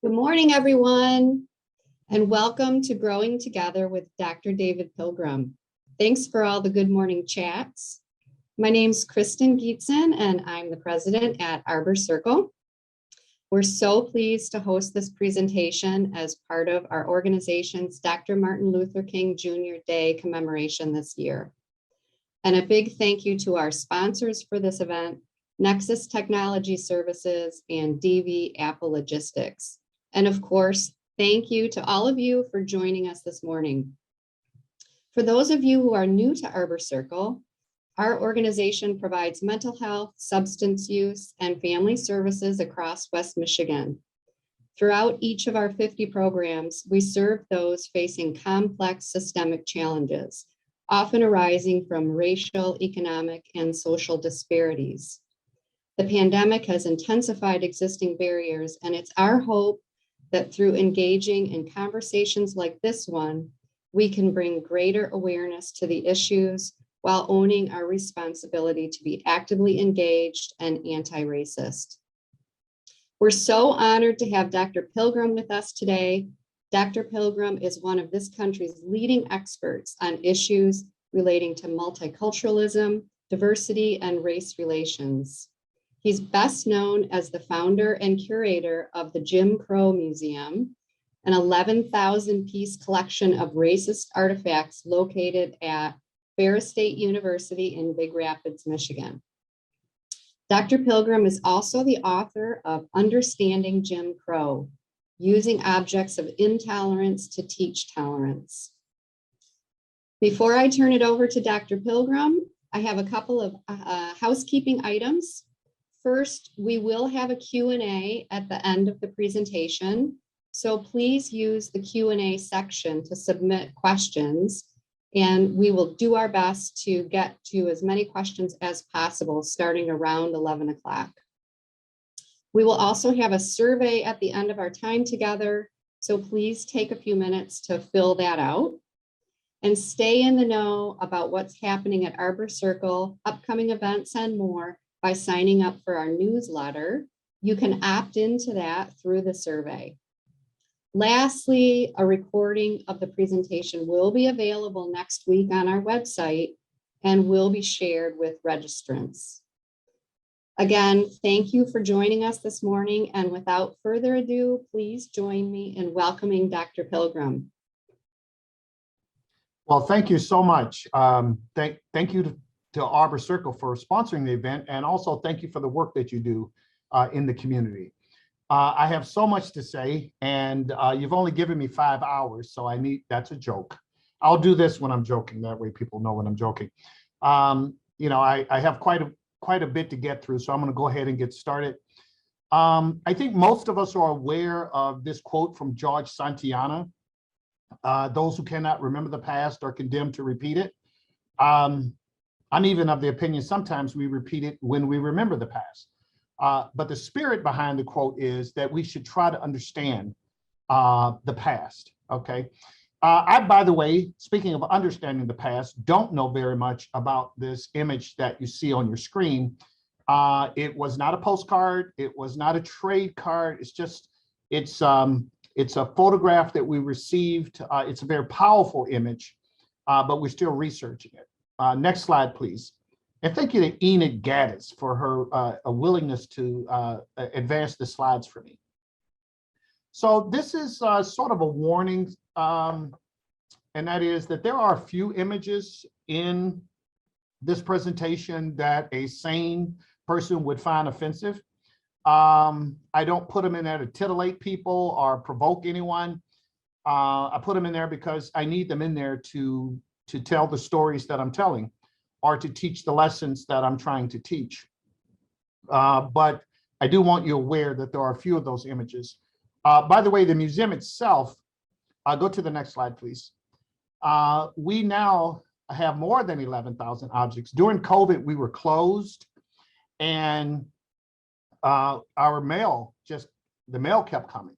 Good morning, everyone, and welcome to Growing Together with Dr. David Pilgrim. Thanks for all the good morning chats. My name's Kristen Gietzen, and I'm the president at Arbor Circle. We're so pleased to host this presentation as part of our organization's Dr. Martin Luther King Jr. Day commemoration this year. And a big thank you to our sponsors for this event, Nexus Technology Services and DV Apple Logistics. And of course, thank you to all of you for joining us this morning. For those of you who are new to Arbor Circle, our organization provides mental health, substance use, and family services across West Michigan. Throughout each of our 50 programs, we serve those facing complex systemic challenges, often arising from racial, economic, and social disparities. The pandemic has intensified existing barriers, and it's our hope that through engaging in conversations like this one, we can bring greater awareness to the issues while owning our responsibility to be actively engaged and anti-racist. We're so honored to have Dr. Pilgrim with us today. Dr. Pilgrim is one of this country's leading experts on issues relating to multiculturalism, diversity, and race relations. He's best known as the founder and curator of the Jim Crow Museum, an 11,000-piece collection of racist artifacts located at Ferris State University in Big Rapids, Michigan. Dr. Pilgrim is also the author of Understanding Jim Crow, Using Objects of Intolerance to Teach Tolerance. Before I turn it over to Dr. Pilgrim, I have a couple of housekeeping items. First, we will have a Q&A at the end of the presentation, so please use the Q&A section to submit questions, and we will do our best to get to as many questions as possible starting around 11 o'clock. We will also have a survey at the end of our time together, so please take a few minutes to fill that out. And stay in the know about what's happening at Arbor Circle, upcoming events, and more by signing up for our newsletter. You can opt into that through the survey. Lastly, a recording of the presentation will be available next week on our website and will be shared with registrants. Again, thank you for joining us this morning. And without further ado, please join me in welcoming Dr. Pilgrim. Well, thank you so much. Thank you to Arbor Circle for sponsoring the event, and also thank you for the work that you do in the community. I have so much to say, and you've only given me 5 hours, so that's a joke. I'll do this when I'm joking, that way people know when I'm joking. I have quite a bit to get through, so I'm gonna go ahead and get started. I think most of us are aware of this quote from George Santayana. Those who cannot remember the past are condemned to repeat it. I'm even of the opinion sometimes we repeat it when we remember the past. But the spirit behind the quote is that we should try to understand the past, okay? I, by the way, speaking of understanding the past, don't know very much about this image that you see on your screen. It was not a postcard. It was not a trade card. It's a photograph that we received. It's a very powerful image, but we're still researching it. Next slide, please. And thank you to Enid Gaddis for her a willingness to advance the slides for me. So this is sort of a warning, and that is that there are a few images in this presentation that a sane person would find offensive. I don't put them in there to titillate people or provoke anyone. I put them in there because I need them in there to tell the stories that I'm telling or to teach the lessons that I'm trying to teach. But I do want you aware that there are a few of those images. By the way, the museum itself, go to the next slide, please. We now have more than 11,000 objects. During COVID, we were closed, and our mail, the mail kept coming.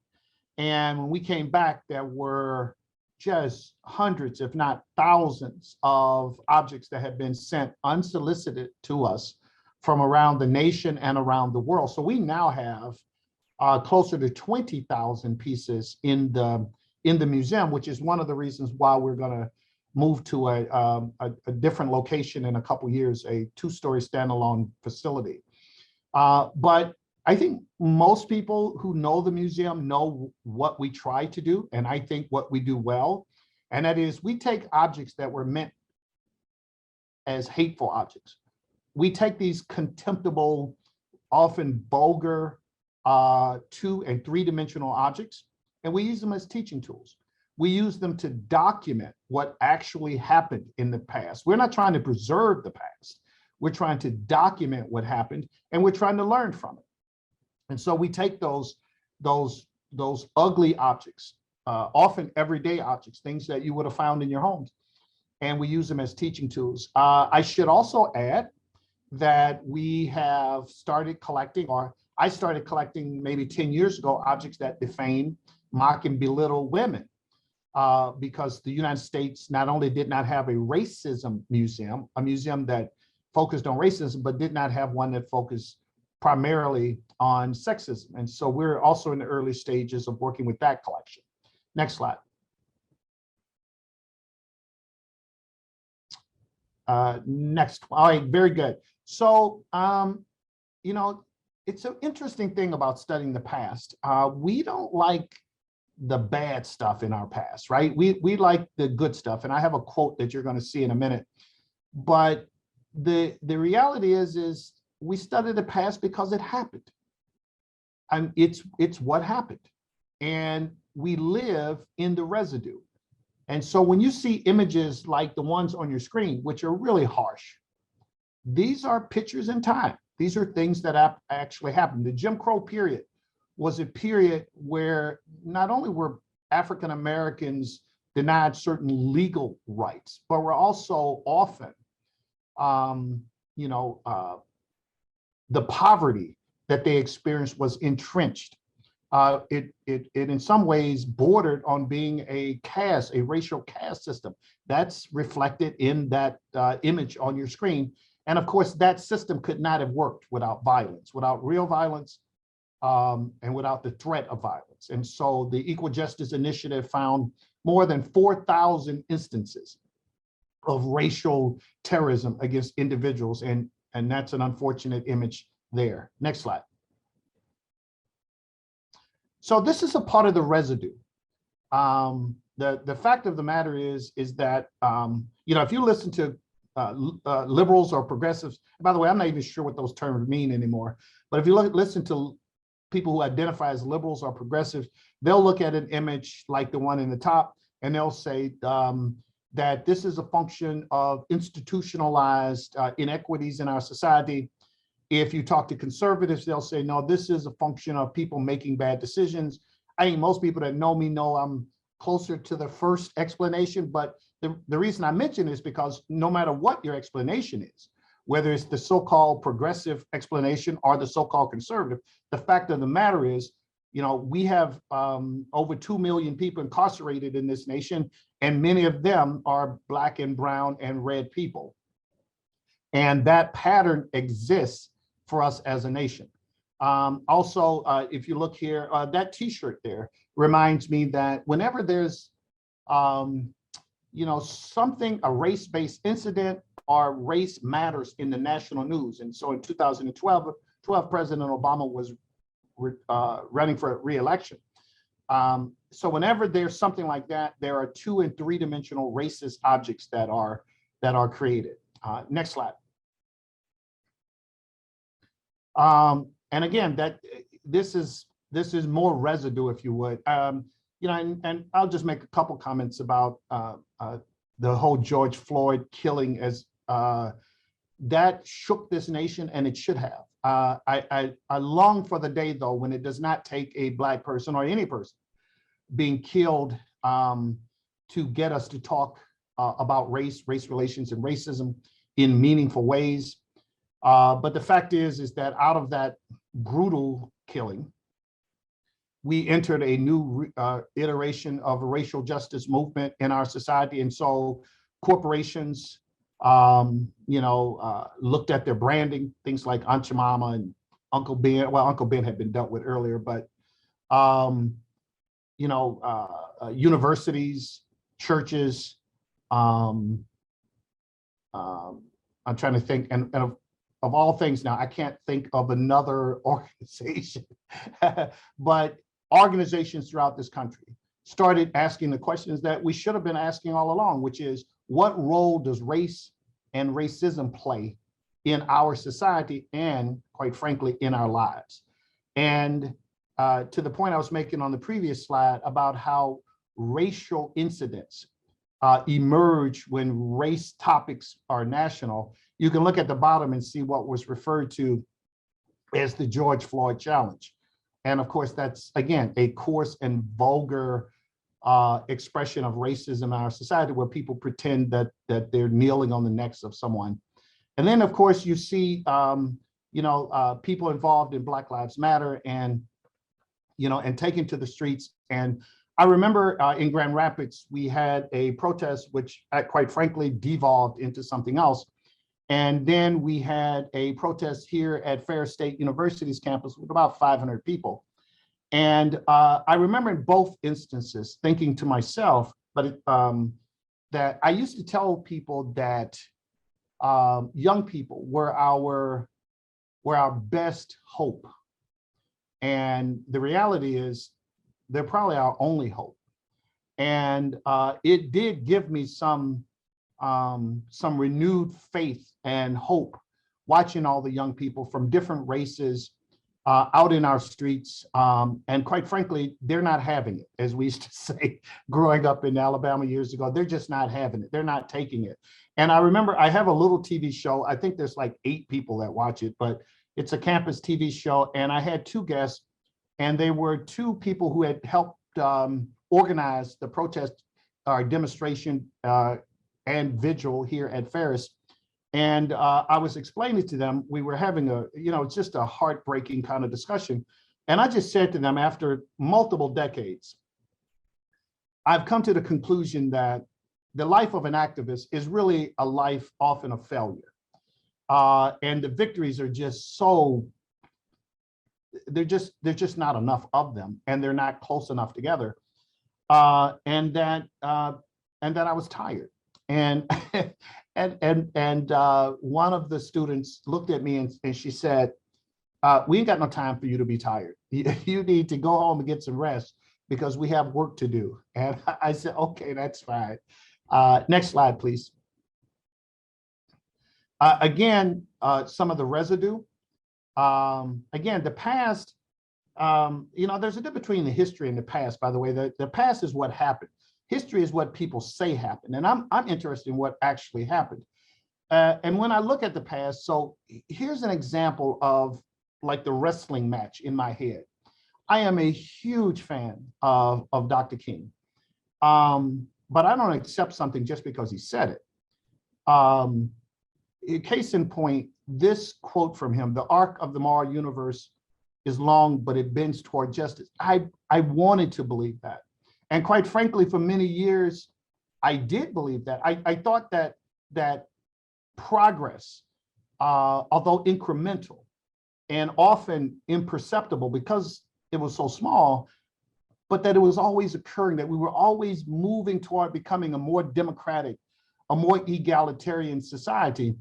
And when we came back, there were just hundreds, if not thousands, of objects that had been sent unsolicited to us from around the nation and around the world. So we now have closer to 20,000 pieces in the museum, which is one of the reasons why we're going to move to a different location in a couple years, a 2-story standalone facility. But I think most people who know the museum know what we try to do, and I think what we do well, and that is we take objects that were meant as hateful objects. We take these contemptible, often vulgar, 2- and 3-dimensional objects, and we use them as teaching tools. We use them to document what actually happened in the past. We're not trying to preserve the past. We're trying to document what happened, and we're trying to learn from it. And so we take those ugly objects, often everyday objects, things that you would have found in your homes, and we use them as teaching tools. I should also add that we have started collecting, or I started collecting maybe 10 years ago, objects that defame, mock, and belittle women, because the United States not only did not have a racism museum, a museum that focused on racism, but did not have one that focused primarily on sexism. And so we're also in the early stages of working with that collection. Next slide. Next. All right, very good. So, you know, it's an interesting thing about studying the past. We don't like the bad stuff in our past, right? We like the good stuff. And I have a quote that you're going to see in a minute. But the reality is we study the past because it happened. And it's what happened. And we live in the residue. And so when you see images like the ones on your screen, which are really harsh, these are pictures in time. These are things that actually happened. The Jim Crow period was a period where not only were African Americans denied certain legal rights, but were also often, the poverty that they experienced was entrenched. It in some ways bordered on being a racial caste system. That's reflected in that image on your screen. And of course, that system could not have worked without violence, without real violence, and without the threat of violence. And so the Equal Justice Initiative found more than 4,000 instances of racial terrorism against individuals. And that's an unfortunate image there. Next slide. So this is a part of the residue. The fact of the matter is that, if you listen to liberals or progressives, by the way, I'm not even sure what those terms mean anymore, but if you listen to people who identify as liberals or progressives, they'll look at an image like the one in the top, and they'll say that this is a function of institutionalized inequities in our society. If you talk to conservatives, they'll say, no, this is a function of people making bad decisions. I think most people that know me know I'm closer to the first explanation, but the reason I mention is because no matter what your explanation is, whether it's the so-called progressive explanation or the so-called conservative, the fact of the matter is, we have over 2 million people incarcerated in this nation, and many of them are Black and brown and red people. And that pattern exists for us as a nation. Also, if you look here, that T-shirt there reminds me that whenever there's, something, a race-based incident or race matters in the national news. And so in 2012, President Obama was running for re-election. So whenever there's something like that, there are 2- and 3-dimensional racist objects that are created. Next slide. And again, this is more residue, if you would. And I'll just make a couple comments about the whole George Floyd killing, as that shook this nation, and it should have. I long for the day, though, when it does not take a Black person or any person being killed to get us to talk about race relations, and racism in meaningful ways. But the fact is that out of that brutal killing, we entered a new iteration of a racial justice movement in our society. And so corporations, looked at their branding, things like Aunt Jemima and Uncle Ben. Well, Uncle Ben had been dealt with earlier, but um, universities, churches. I'm trying to think, and of all things now, I can't think of another organization, but organizations throughout this country started asking the questions that we should have been asking all along, which is, what role does race and racism play in our society and, quite frankly, in our lives? And to the point I was making on the previous slide about how racial incidents emerge when race topics are national, you can look at the bottom and see what was referred to as the George Floyd challenge. And of course, that's, again, a coarse and vulgar expression of racism in our society, where people pretend that they're kneeling on the necks of someone. And then, of course, you see people involved in Black Lives Matter and taken to the streets. And I remember in Grand Rapids, we had a protest, which quite frankly devolved into something else. And then we had a protest here at Ferris State University's campus with about 500 people. And I remember in both instances thinking to myself, that I used to tell people that young people were our best hope. And the reality is, they're probably our only hope. And it did give me some renewed faith and hope watching all the young people from different races out in our streets. And quite frankly, they're not having it, as we used to say growing up in Alabama years ago. They're just not having it. They're not taking it. And I remember I have a little TV show. I think there's like 8 people that watch it, but it's a campus TV show. And I had 2 guests, and they were 2 people who had helped organize the protest or demonstration and vigil here at Ferris. And I was explaining to them, we were having it's just a heartbreaking kind of discussion. And I just said to them, after multiple decades, I've come to the conclusion that the life of an activist is really a life often of failure. And the victories are just they're just not enough of them, and they're not close enough together. And that I was tired. And and one of the students looked at me and she said, we ain't got no time for you to be tired. You need to go home and get some rest, because we have work to do. And I said, okay, that's fine. Next slide, please. Again, some of the residue. Again, the past, there's a difference between the history and the past, by the way. The past is what happened. History is what people say happened. And I'm interested in what actually happened. And when I look at the past, so here's an example of like the wrestling match in my head. I am a huge fan of Dr. King, but I don't accept something just because he said it. Case in point, this quote from him: "The arc of the moral universe is long, but it bends toward justice." I wanted to believe that. And quite frankly, for many years, I did believe that. I thought that progress, although incremental and often imperceptible because it was so small, but that it was always occurring, that we were always moving toward becoming a more democratic, a more egalitarian society.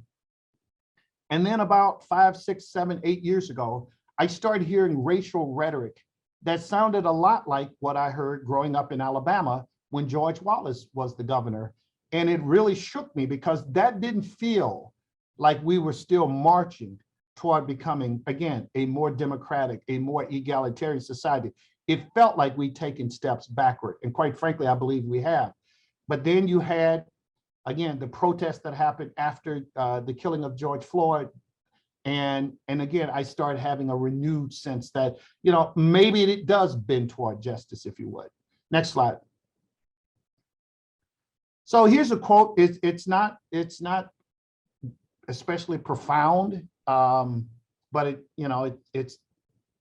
And then about 5, 6, 7, 8 years ago, I started hearing racial rhetoric that sounded a lot like what I heard growing up in Alabama when George Wallace was the governor. And it really shook me, because that didn't feel like we were still marching toward becoming, again, a more democratic, a more egalitarian society. It felt like we'd taken steps backward. And quite frankly, I believe we have. But then you had, again, the protests that happened after the killing of George Floyd. And again, I started having a renewed sense that, maybe it does bend toward justice, if you would. Next slide. So here's a quote. It's not especially profound, but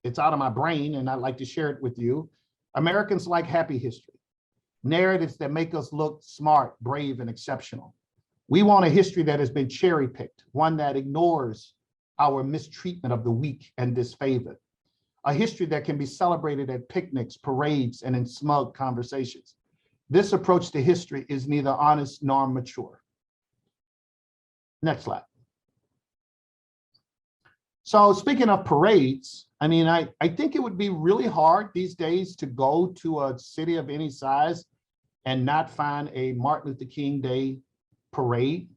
it's out of my brain, and I'd like to share it with you. Americans like happy history, narratives that make us look smart, brave, and exceptional. We want a history that has been cherry-picked, one that ignores our mistreatment of the weak and disfavored. a history that can be celebrated at picnics, parades, and in smug conversations. This approach to history is neither honest nor mature. Next slide. So speaking of parades, I mean, I think it would be really hard these days to go to a city of any size and not find a Martin Luther King Day parade.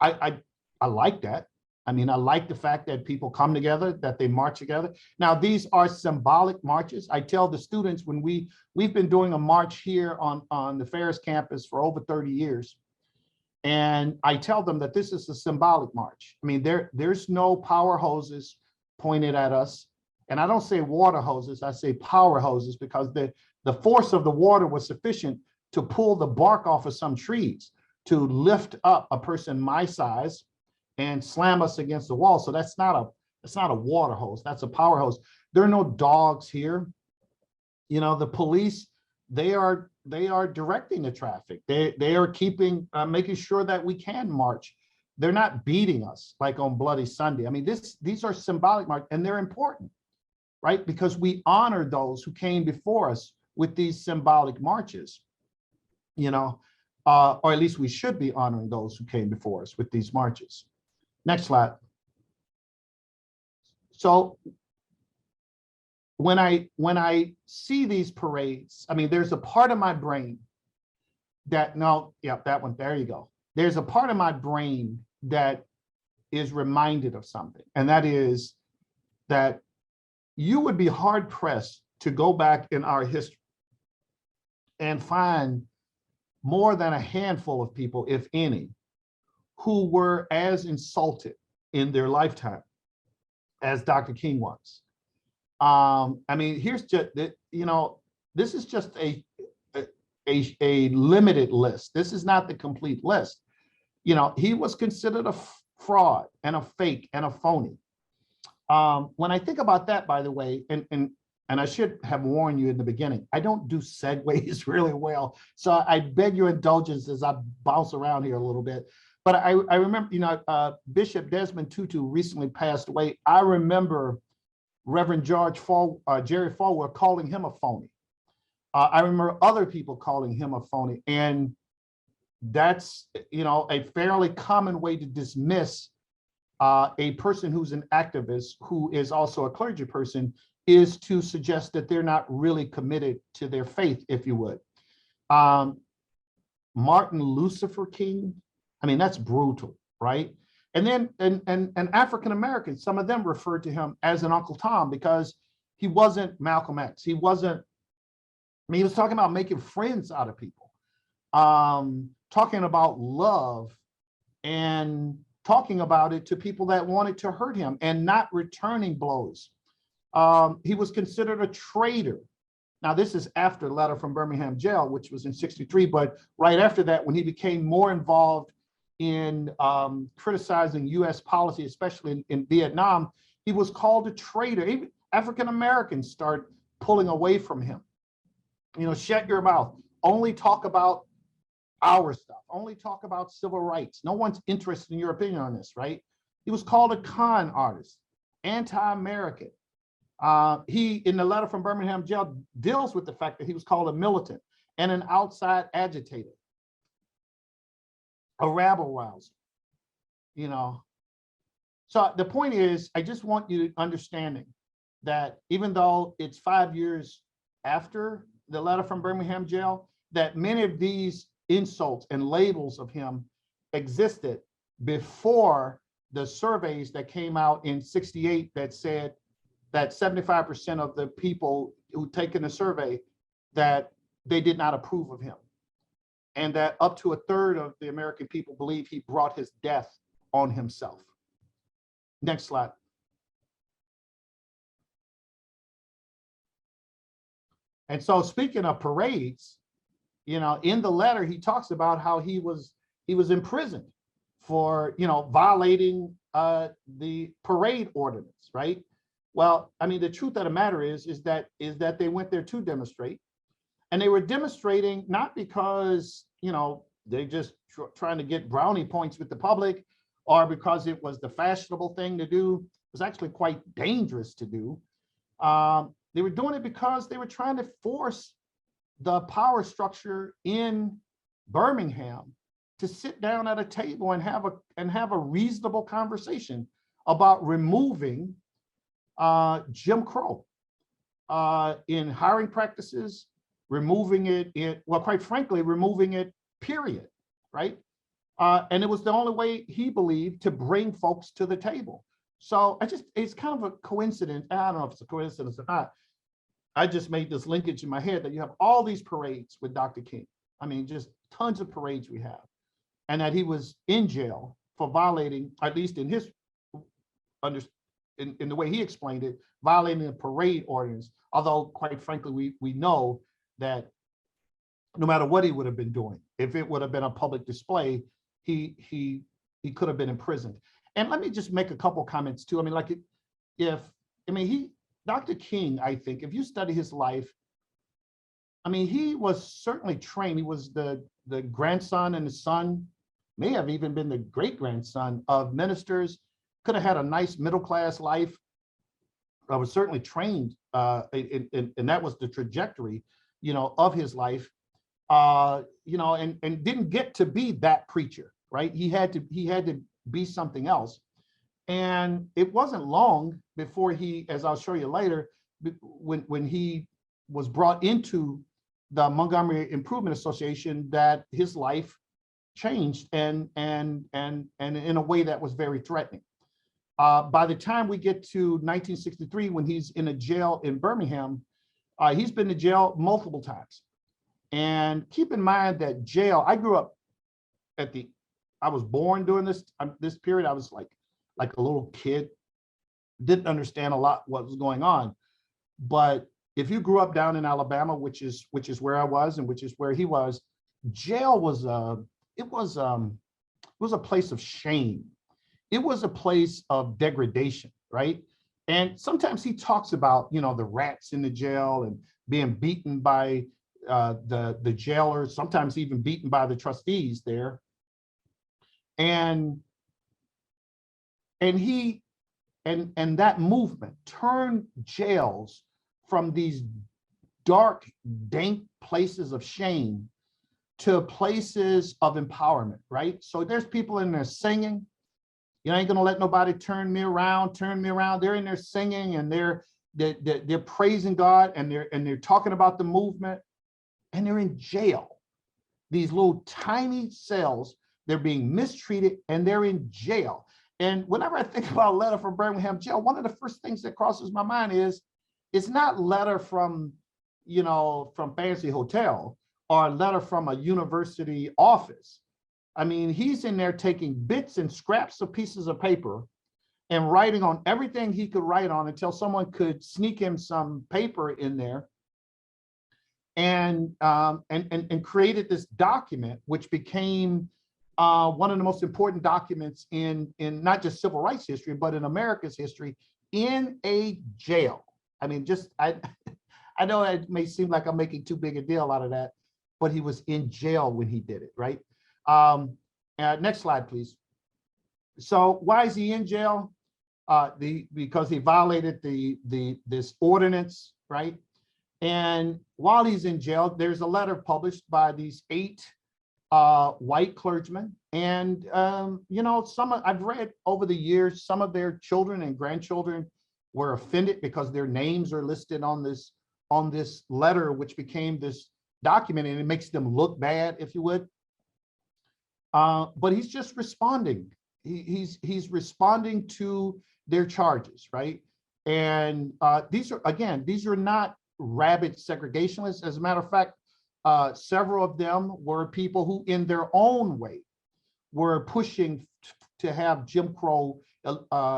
I like that. I mean, I like the fact that people come together, that they march together. Now, these are symbolic marches. I tell the students when we've been doing a march here on the Ferris campus for over 30 years. And I tell them that this is a symbolic march. I mean, there's no power hoses pointed at us. And I don't say water hoses, I say power hoses, because the force of the water was sufficient to pull the bark off of some trees, to lift up a person my size and slam us against the wall. So that's not a water hose, that's a power hose. There are no dogs here. You know, the police, they are directing the traffic. They are making sure that we can march. They're not beating us like on Bloody Sunday. I mean, these are symbolic marches, and they're important, right? Because we honor those who came before us with these symbolic marches, you know, or at least we should be honoring those who came before us with these marches. Next slide. So when I see these parades, I mean, there's a part of my brain that, that one, there you go. There's a part of my brain that is reminded of something, and that is that you would be hard pressed to go back in our history and find more than a handful of people, if any, who were as insulted in their lifetime as Dr. King was. I mean, here's just, you know, this is just a limited list. This is not the complete list. You know, he was considered a fraud and a fake and a phony. When I think about that, by the way, and I should have warned you in the beginning, I don't do segues really well. So I beg your indulgence as I bounce around here a little bit. But I remember, you know, Bishop Desmond Tutu recently passed away. I remember Reverend Jerry Falwell calling him a phony. I remember other people calling him a phony. And that's, you know, a fairly common way to dismiss a person who's an activist, who is also a clergy person, is to suggest that they're not really committed to their faith, if you would. Martin Lucifer King, I mean, that's brutal, right? And then, and African Americans, some of them referred to him as an Uncle Tom because he wasn't Malcolm X. He wasn't, I mean, he was talking about making friends out of people, talking about love and talking about it to people that wanted to hurt him and not returning blows. He was considered a traitor. Now, this is after the letter from Birmingham Jail, which was in '63, but right after that, when he became more involved in criticizing US policy, especially in Vietnam, he was called a traitor. Even African Americans start pulling away from him. You know, shut your mouth, only talk about our stuff, only talk about civil rights. No one's interested in your opinion on this, right? He was called a con artist, anti-American. He, in the letter from Birmingham Jail, deals with the fact that he was called a militant and an outside agitator, a rabble rouser, you know. So the point is, I just want you understanding that even though it's 5 years after the letter from Birmingham Jail, that many of these insults and labels of him existed before the surveys that came out in '68 that said that 75% of the people who'd taken the survey, that they did not approve of him. And that up to a third of the American people believe he brought his death on himself. Next slide. And so speaking of parades, you know, in the letter, he talks about how he was imprisoned for, you know, violating the parade ordinance, right? Well, I mean, the truth of the matter is that they went there to demonstrate. And they were demonstrating not because, you know, they just trying to get brownie points with the public, or because it was the fashionable thing to do. It was actually quite dangerous to do. They were doing it because they were trying to force the power structure in Birmingham to sit down at a table and have a reasonable conversation about removing Jim Crow in hiring practices, removing it in, well, quite frankly, removing it, period, right? And it was the only way he believed to bring folks to the table. So it's kind of a coincidence. I don't know if it's a coincidence or not. I just made this linkage in my head that you have all these parades with Dr. King. I mean, just tons of parades we have. And that he was in jail for violating, at least in his, in the way he explained it, violating the parade ordinance. Although, quite frankly, we know that no matter what he would have been doing, if it would have been a public display, he could have been imprisoned. And let me just make a couple comments too. I mean, like Dr. King, I think, if you study his life, I mean, he was certainly trained. He was the grandson and the son, may have even been the great-grandson of ministers, could have had a nice middle-class life. I was certainly trained, and that was the trajectory, of his life, and didn't get to be that preacher, right? He had to be something else. And it wasn't long before he, as I'll show you later, when he was brought into the Montgomery Improvement Association, that his life changed and in a way that was very threatening. By the time we get to 1963, when he's in a jail in Birmingham, he's been to jail multiple times. And keep in mind that jail, I grew up I was born during this period. I was like a little kid, didn't understand a lot what was going on. But if you grew up down in Alabama, which is where I was and which is where he was, jail was a place of shame. It was a place of degradation, right? And sometimes he talks about, the rats in the jail and being beaten by the jailers, sometimes even beaten by the trustees there. And that movement turned jails from these dark, dank places of shame to places of empowerment, right? So there's people in there singing. You ain't gonna let nobody turn me around. They're in there singing and they're praising God and they're talking about the movement, and they're in jail. These little tiny cells, they're being mistreated and they're in jail. And whenever I think about a letter from Birmingham Jail, one of the first things that crosses my mind is, it's not letter from, from fancy hotel or a letter from a university office. I mean, he's in there taking bits and scraps of pieces of paper and writing on everything he could write on until someone could sneak him some paper in there, and created this document, which became one of the most important documents in not just civil rights history, but in America's history, in a jail. I mean, I know it may seem like I'm making too big a deal out of that, but he was in jail when he did it, right? Next slide, please. So why is he in jail? Because he violated this ordinance, right? And while he's in jail, there's a letter published by these 8 white clergymen, and I've read over the years, some of their children and grandchildren were offended because their names are listed on this letter, which became this document, and it makes them look bad, if you would. But he's just responding. He's responding to their charges, right? And these are not rabid segregationists. As a matter of fact, several of them were people who, in their own way, were pushing to have Jim Crow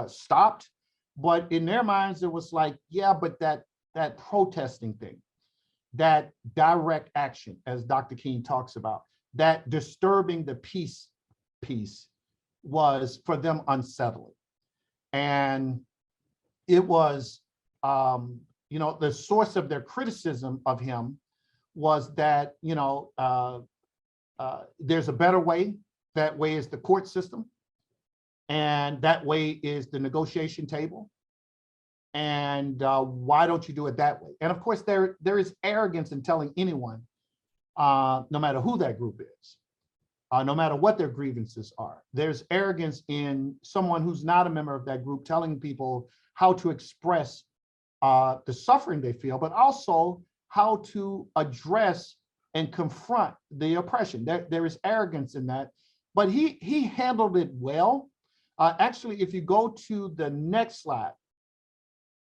stopped. But in their minds, it was like, yeah, but that protesting thing, that direct action, as Dr. King talks about, that disturbing the peace piece was for them unsettling. And it was, the source of their criticism of him was that, there's a better way. That way is the court system. And that way is the negotiation table. And why don't you do it that way? And of course, there is arrogance in telling anyone, no matter who that group is, no matter what their grievances are. There's arrogance in someone who's not a member of that group telling people how to express the suffering they feel, but also how to address and confront the oppression. There is arrogance in that, but he handled it well. Actually, if you go to the next slide,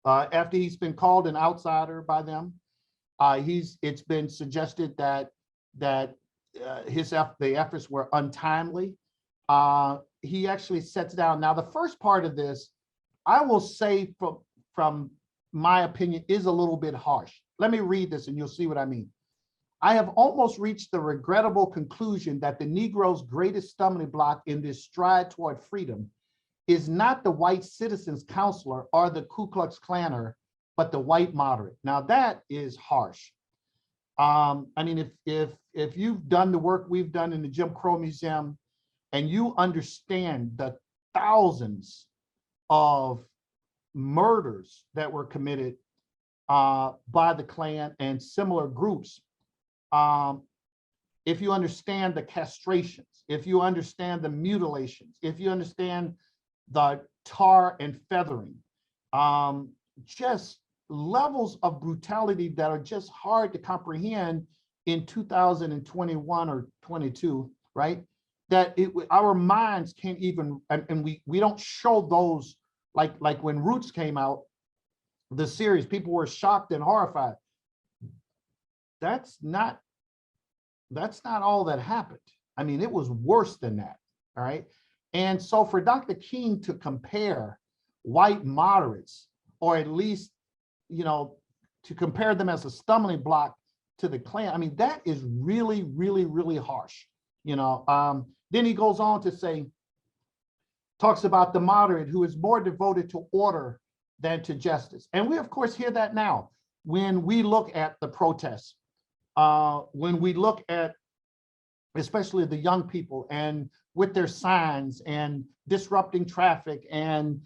after he's been called an outsider by them, it's been suggested that the efforts were untimely. He actually sets down. Now, the first part of this, I will say from my opinion, is a little bit harsh. Let me read this and you'll see what I mean. I have almost reached the regrettable conclusion that the Negro's greatest stumbling block in this stride toward freedom is not the white citizens counselor or the Ku Klux Klanner, but the white moderate. Now that is harsh. I mean, if you've done the work we've done in the Jim Crow Museum and you understand the thousands of murders that were committed by the Klan and similar groups, if you understand the castrations, if you understand the mutilations, if you understand the tar and feathering, just levels of brutality that are just hard to comprehend in 2021 or 22, right? That our minds can't even, and we don't show those, like when Roots came out, the series, people were shocked and horrified. That's not all that happened. I mean, it was worse than that, all right? And so for Dr. King to compare white moderates, or at least, to compare them as a stumbling block to the Klan, I mean, that is really, really, really harsh. Then he goes on to say, talks about the moderate who is more devoted to order than to justice. And we, of course, hear that now when we look at the protests, when we look at especially the young people and with their signs and disrupting traffic and,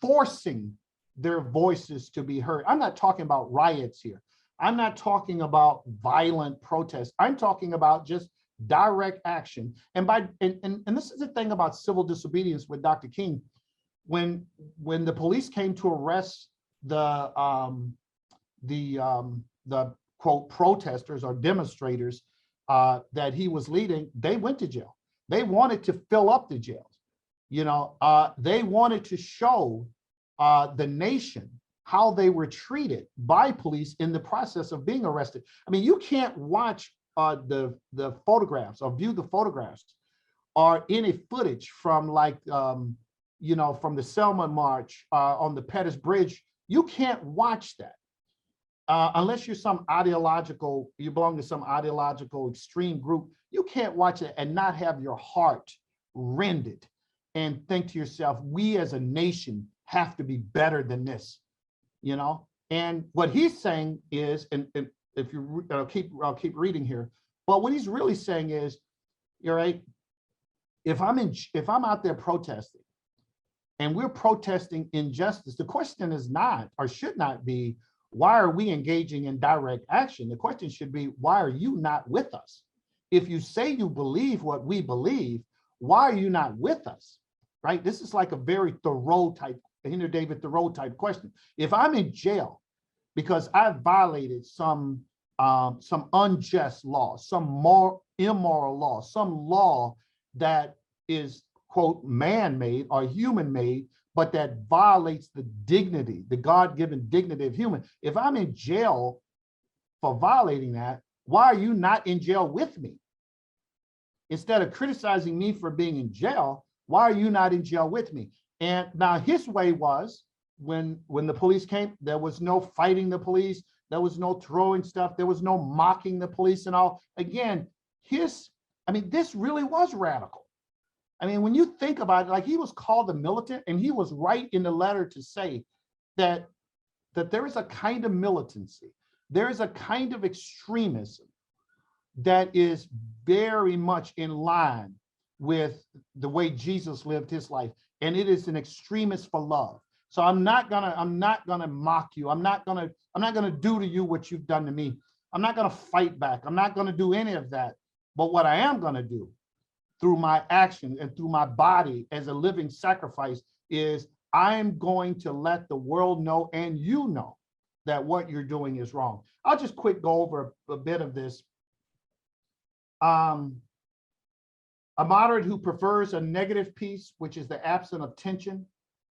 forcing their voices to be heard. I'm not talking about riots here. I'm not talking about violent protests. I'm talking about just direct action. And this is the thing about civil disobedience with Dr. King. When the police came to arrest the quote protesters or demonstrators that he was leading, they went to jail. They wanted to fill up the jails. They wanted to show the nation how they were treated by police in the process of being arrested. I mean, you can't watch the photographs or view the photographs or any footage from from the Selma March on the Pettus Bridge. You can't watch that unless you're you belong to some ideological extreme group. You can't watch it and not have your heart rended and think to yourself, we as a nation have to be better than this, And what he's saying is, and if you I'll keep reading here, but what he's really saying is, you're right. If I'm out there protesting, and we're protesting injustice, the question is not, or should not be, why are we engaging in direct action? The question should be, why are you not with us? If you say you believe what we believe, why are you not with us? Right? This is like a very Thoreau type, Henry David Thoreau type question. If I'm in jail because I've violated some unjust law, some more immoral law, some law that is, quote, man-made or human-made, but that violates the dignity, the God-given dignity of human. If I'm in jail for violating that, why are you not in jail with me? Instead of criticizing me for being in jail, why are you not in jail with me? And now his way was, when the police came, there was no fighting the police, there was no throwing stuff, there was no mocking the police and all. Again, this really was radical. I mean, when you think about it, like, he was called a militant, and he was right in the letter to say that there is a kind of militancy, there is a kind of extremism that is very much in line with the way Jesus lived his life. And it is an extremist for love. So I'm not gonna mock you. I'm not gonna do to you what you've done to me. I'm not gonna fight back. I'm not gonna do any of that. But what I am gonna do through my action and through my body as a living sacrifice is I'm going to let the world know and you know that what you're doing is wrong. I'll just quick go over a bit of this. A moderate who prefers a negative peace, which is the absence of tension,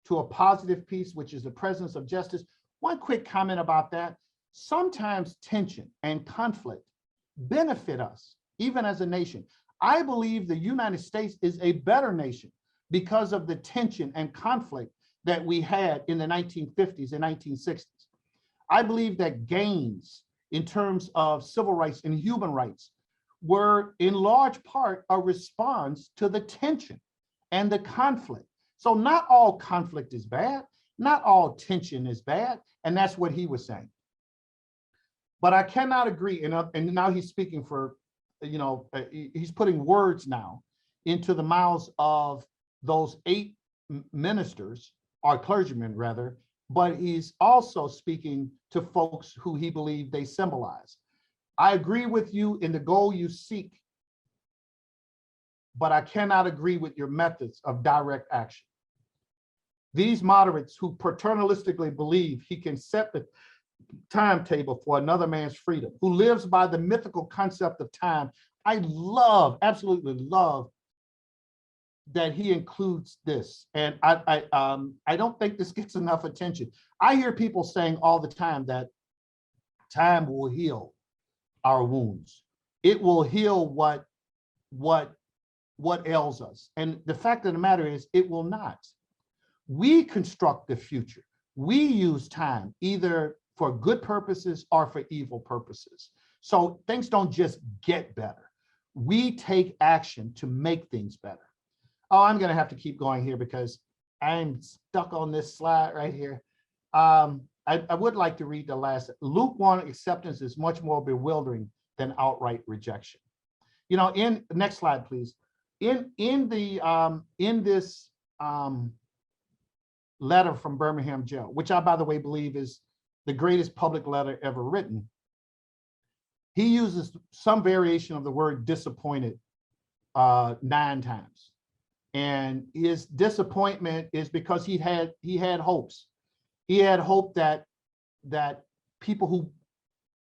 to a positive peace, which is the presence of justice. One quick comment about that. Sometimes tension and conflict benefit us, even as a nation. I believe the United States is a better nation because of the tension and conflict that we had in the 1950s and 1960s. I believe that gains in terms of civil rights and human rights were in large part a response to the tension and the conflict. So not all conflict is bad, not all tension is bad, and that's what he was saying. But I cannot agree, and now he's speaking for, he's putting words now into the mouths of those 8 ministers, or clergymen rather, but he's also speaking to folks who he believed they symbolize. I agree with you in the goal you seek, but I cannot agree with your methods of direct action. These moderates who paternalistically believe he can set the timetable for another man's freedom, who lives by the mythical concept of time. I absolutely love that he includes this. And I don't think this gets enough attention. I hear people saying all the time that time will heal our wounds. It will heal what ails us. And the fact of the matter is, it will not. We construct the future. We use time either for good purposes or for evil purposes. So things don't just get better. We take action to make things better. Oh, I'm going to have to keep going here because I'm stuck on this slide right here. I would like to read the last. Lukewarm acceptance is much more bewildering than outright rejection. Next slide, please. In this letter from Birmingham Jail, which I, by the way, believe is the greatest public letter ever written, he uses some variation of the word disappointed 9 times. And his disappointment is because he had hopes. He had hope that people who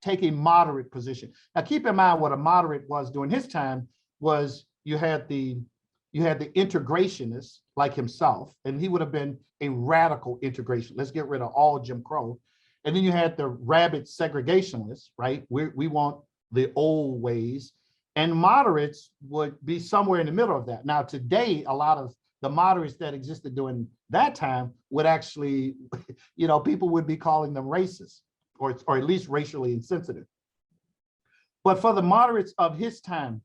take a moderate position. Now keep in mind what a moderate was during his time was you had the integrationists like himself, and he would have been a radical integration. Let's get rid of all Jim Crow. And then you had the rabid segregationists, right? We want the old ways. And moderates would be somewhere in the middle of that. Now, today, a lot of the moderates that existed during that time would actually, people would be calling them racist or at least racially insensitive. But for the moderates of his time,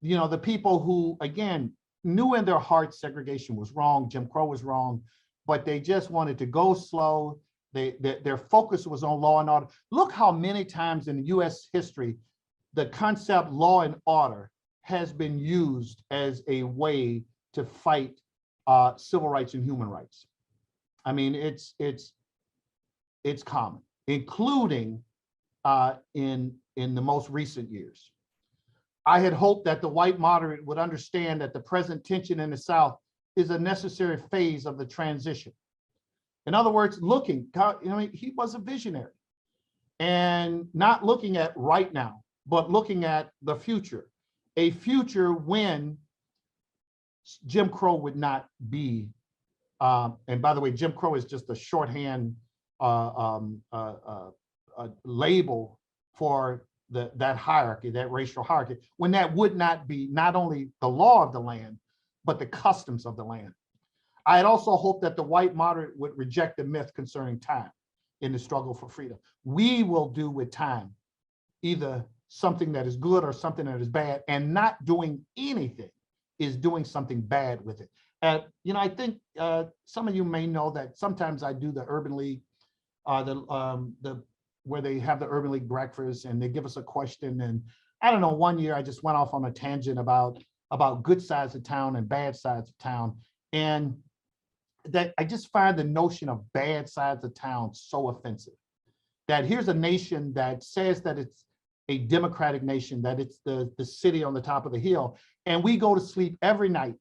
the people who, again, knew in their hearts segregation was wrong, Jim Crow was wrong, but they just wanted to go slow. Their focus was on law and order. Look how many times in US history the concept law and order has been used as a way to fight civil rights and human rights. I mean, it's common, including in the most recent years. I had hoped that the white moderate would understand that the present tension in the South is a necessary phase of the transition. In other words, he was a visionary and not looking at right now, but looking at the future, a future when Jim Crow would not be, and by the way, Jim Crow is just a shorthand label for that hierarchy, that racial hierarchy, when that would not be not only the law of the land, but the customs of the land. I had also hoped that the white moderate would reject the myth concerning time in the struggle for freedom. We will do with time either something that is good or something that is bad, and not doing anything is doing something bad with it. And I think some of you may know that sometimes I do the Urban League, where they have the Urban League breakfast and they give us a question. And I don't know, one year I just went off on a tangent about good sides of town and bad sides of town. And that I just find the notion of bad sides of town so offensive. That here's a nation that says that it's a democratic nation, that it's the city on the top of the hill, and we go to sleep every night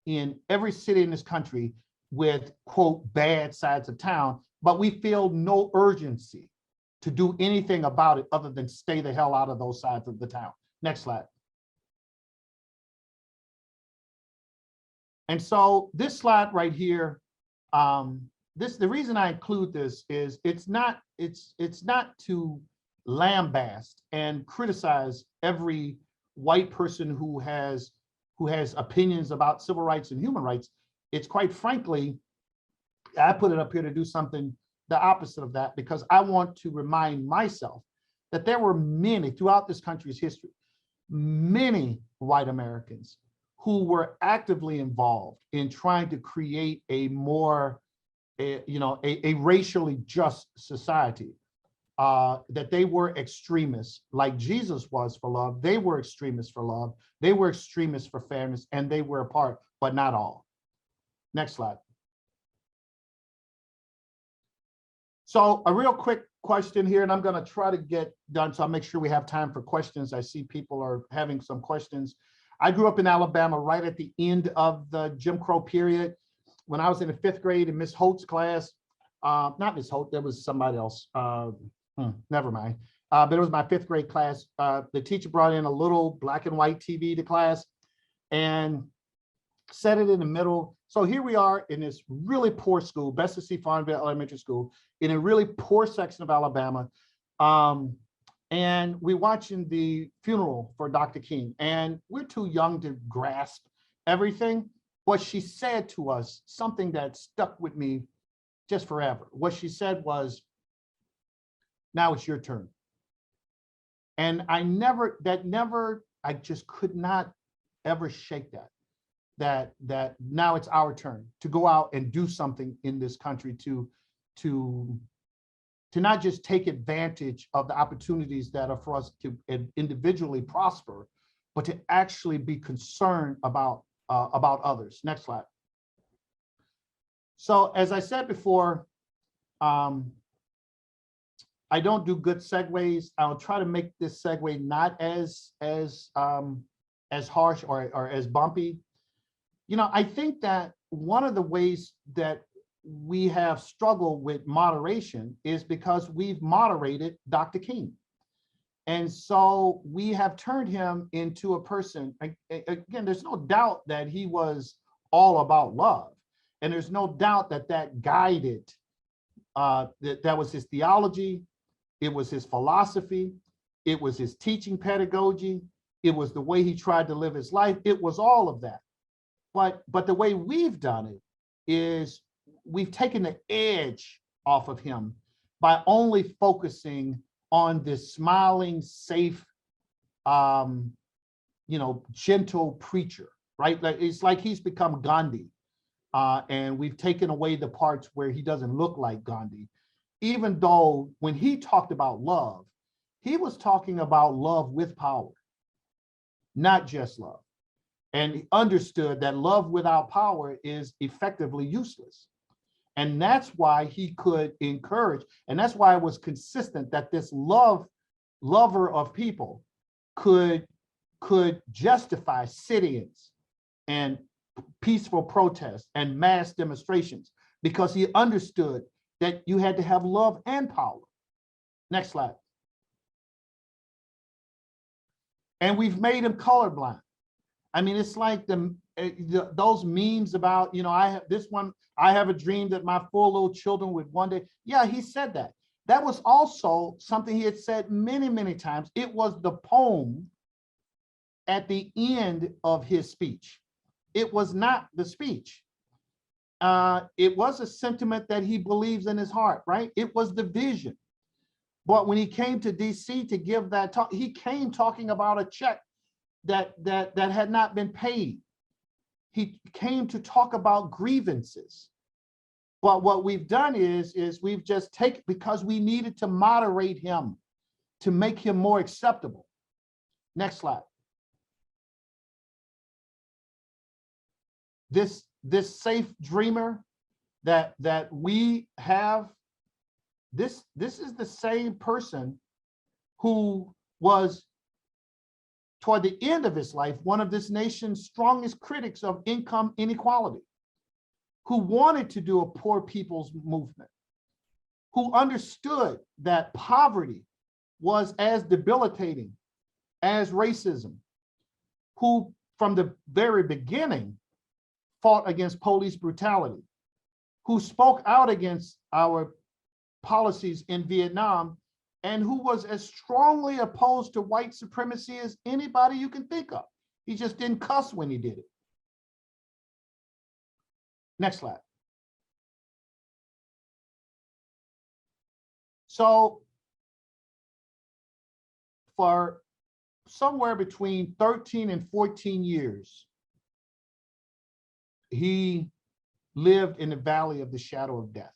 in every city in this country with, quote, bad sides of town, but we feel no urgency to do anything about it other than stay the hell out of those sides of the town. Next slide. And so this slide right here, the reason I include this is it's not to lambaste and criticize every white person who has opinions about civil rights and human rights. It's quite frankly, I put it up here to do something the opposite of that, because I want to remind myself that there were many throughout this country's history, many white Americans who were actively involved in trying to create a more, a racially just society. That they were extremists, like Jesus was for love. They were extremists for love. They were extremists for fairness, and they were a part, but not all. Next slide. So a real quick question here, and I'm going to try to get done, so I'll make sure we have time for questions. I see people are having some questions. I grew up in Alabama right at the end of the Jim Crow period. When I was in the 5th grade in Miss Holt's class, not Miss Holt, there was somebody else. Never mind. But it was my 5th grade class. The teacher brought in a little black and white TV to class and set it in the middle. So here we are in this really poor school, Bessie Farmville Elementary School, in a really poor section of Alabama. And we're watching the funeral for Dr. King, and we're too young to grasp everything. What she said to us, something that stuck with me just forever. What she said was, "Now it's your turn." And I just could not ever shake that now it's our turn to go out and do something in this country to not just take advantage of the opportunities that are for us to individually prosper, but to actually be concerned about others. Next slide. So as I said before, I don't do good segues. I'll try to make this segue not as harsh or as bumpy. I think that one of the ways that we have struggled with moderation is because we've moderated Dr. King. And so we have turned him into a person, again, there's no doubt that he was all about love. And there's no doubt that guided, that was his theology, it was his philosophy, it was his teaching pedagogy, it was the way he tried to live his life, it was all of that. But the way we've done it is we've taken the edge off of him by only focusing on this smiling, safe, gentle preacher, right? It's like he's become Gandhi. And we've taken away the parts where he doesn't look like Gandhi, even though when he talked about love, he was talking about love with power, not just love. And he understood that love without power is effectively useless. And that's why he could encourage, and that's why it was consistent that this lover of people could justify sit-ins and peaceful protests and mass demonstrations, because he understood that you had to have love and power. Next slide. And we've made him colorblind. I mean, it's like those memes about, I have this one, I have a dream that my 4 little children would one day. Yeah, he said that. That was also something he had said many, many times. It was the poem at the end of his speech. It was not the speech. It was a sentiment that he believes in his heart, right? It was the vision. But when he came to DC to give that talk, he came talking about a check that had not been paid. He came to talk about grievances. But what we've done is we've just taken, because we needed to moderate him to make him more acceptable. Next slide. This safe dreamer, that we have this is the same person who was, toward the end of his life, one of this nation's strongest critics of income inequality, who wanted to do a poor people's movement, who understood that poverty was as debilitating as racism, who from the very beginning fought against police brutality, who spoke out against our policies in Vietnam, and who was as strongly opposed to white supremacy as anybody you can think of. He just didn't cuss when he did it. Next slide. So for somewhere between 13 and 14 years, he lived in the valley of the shadow of death.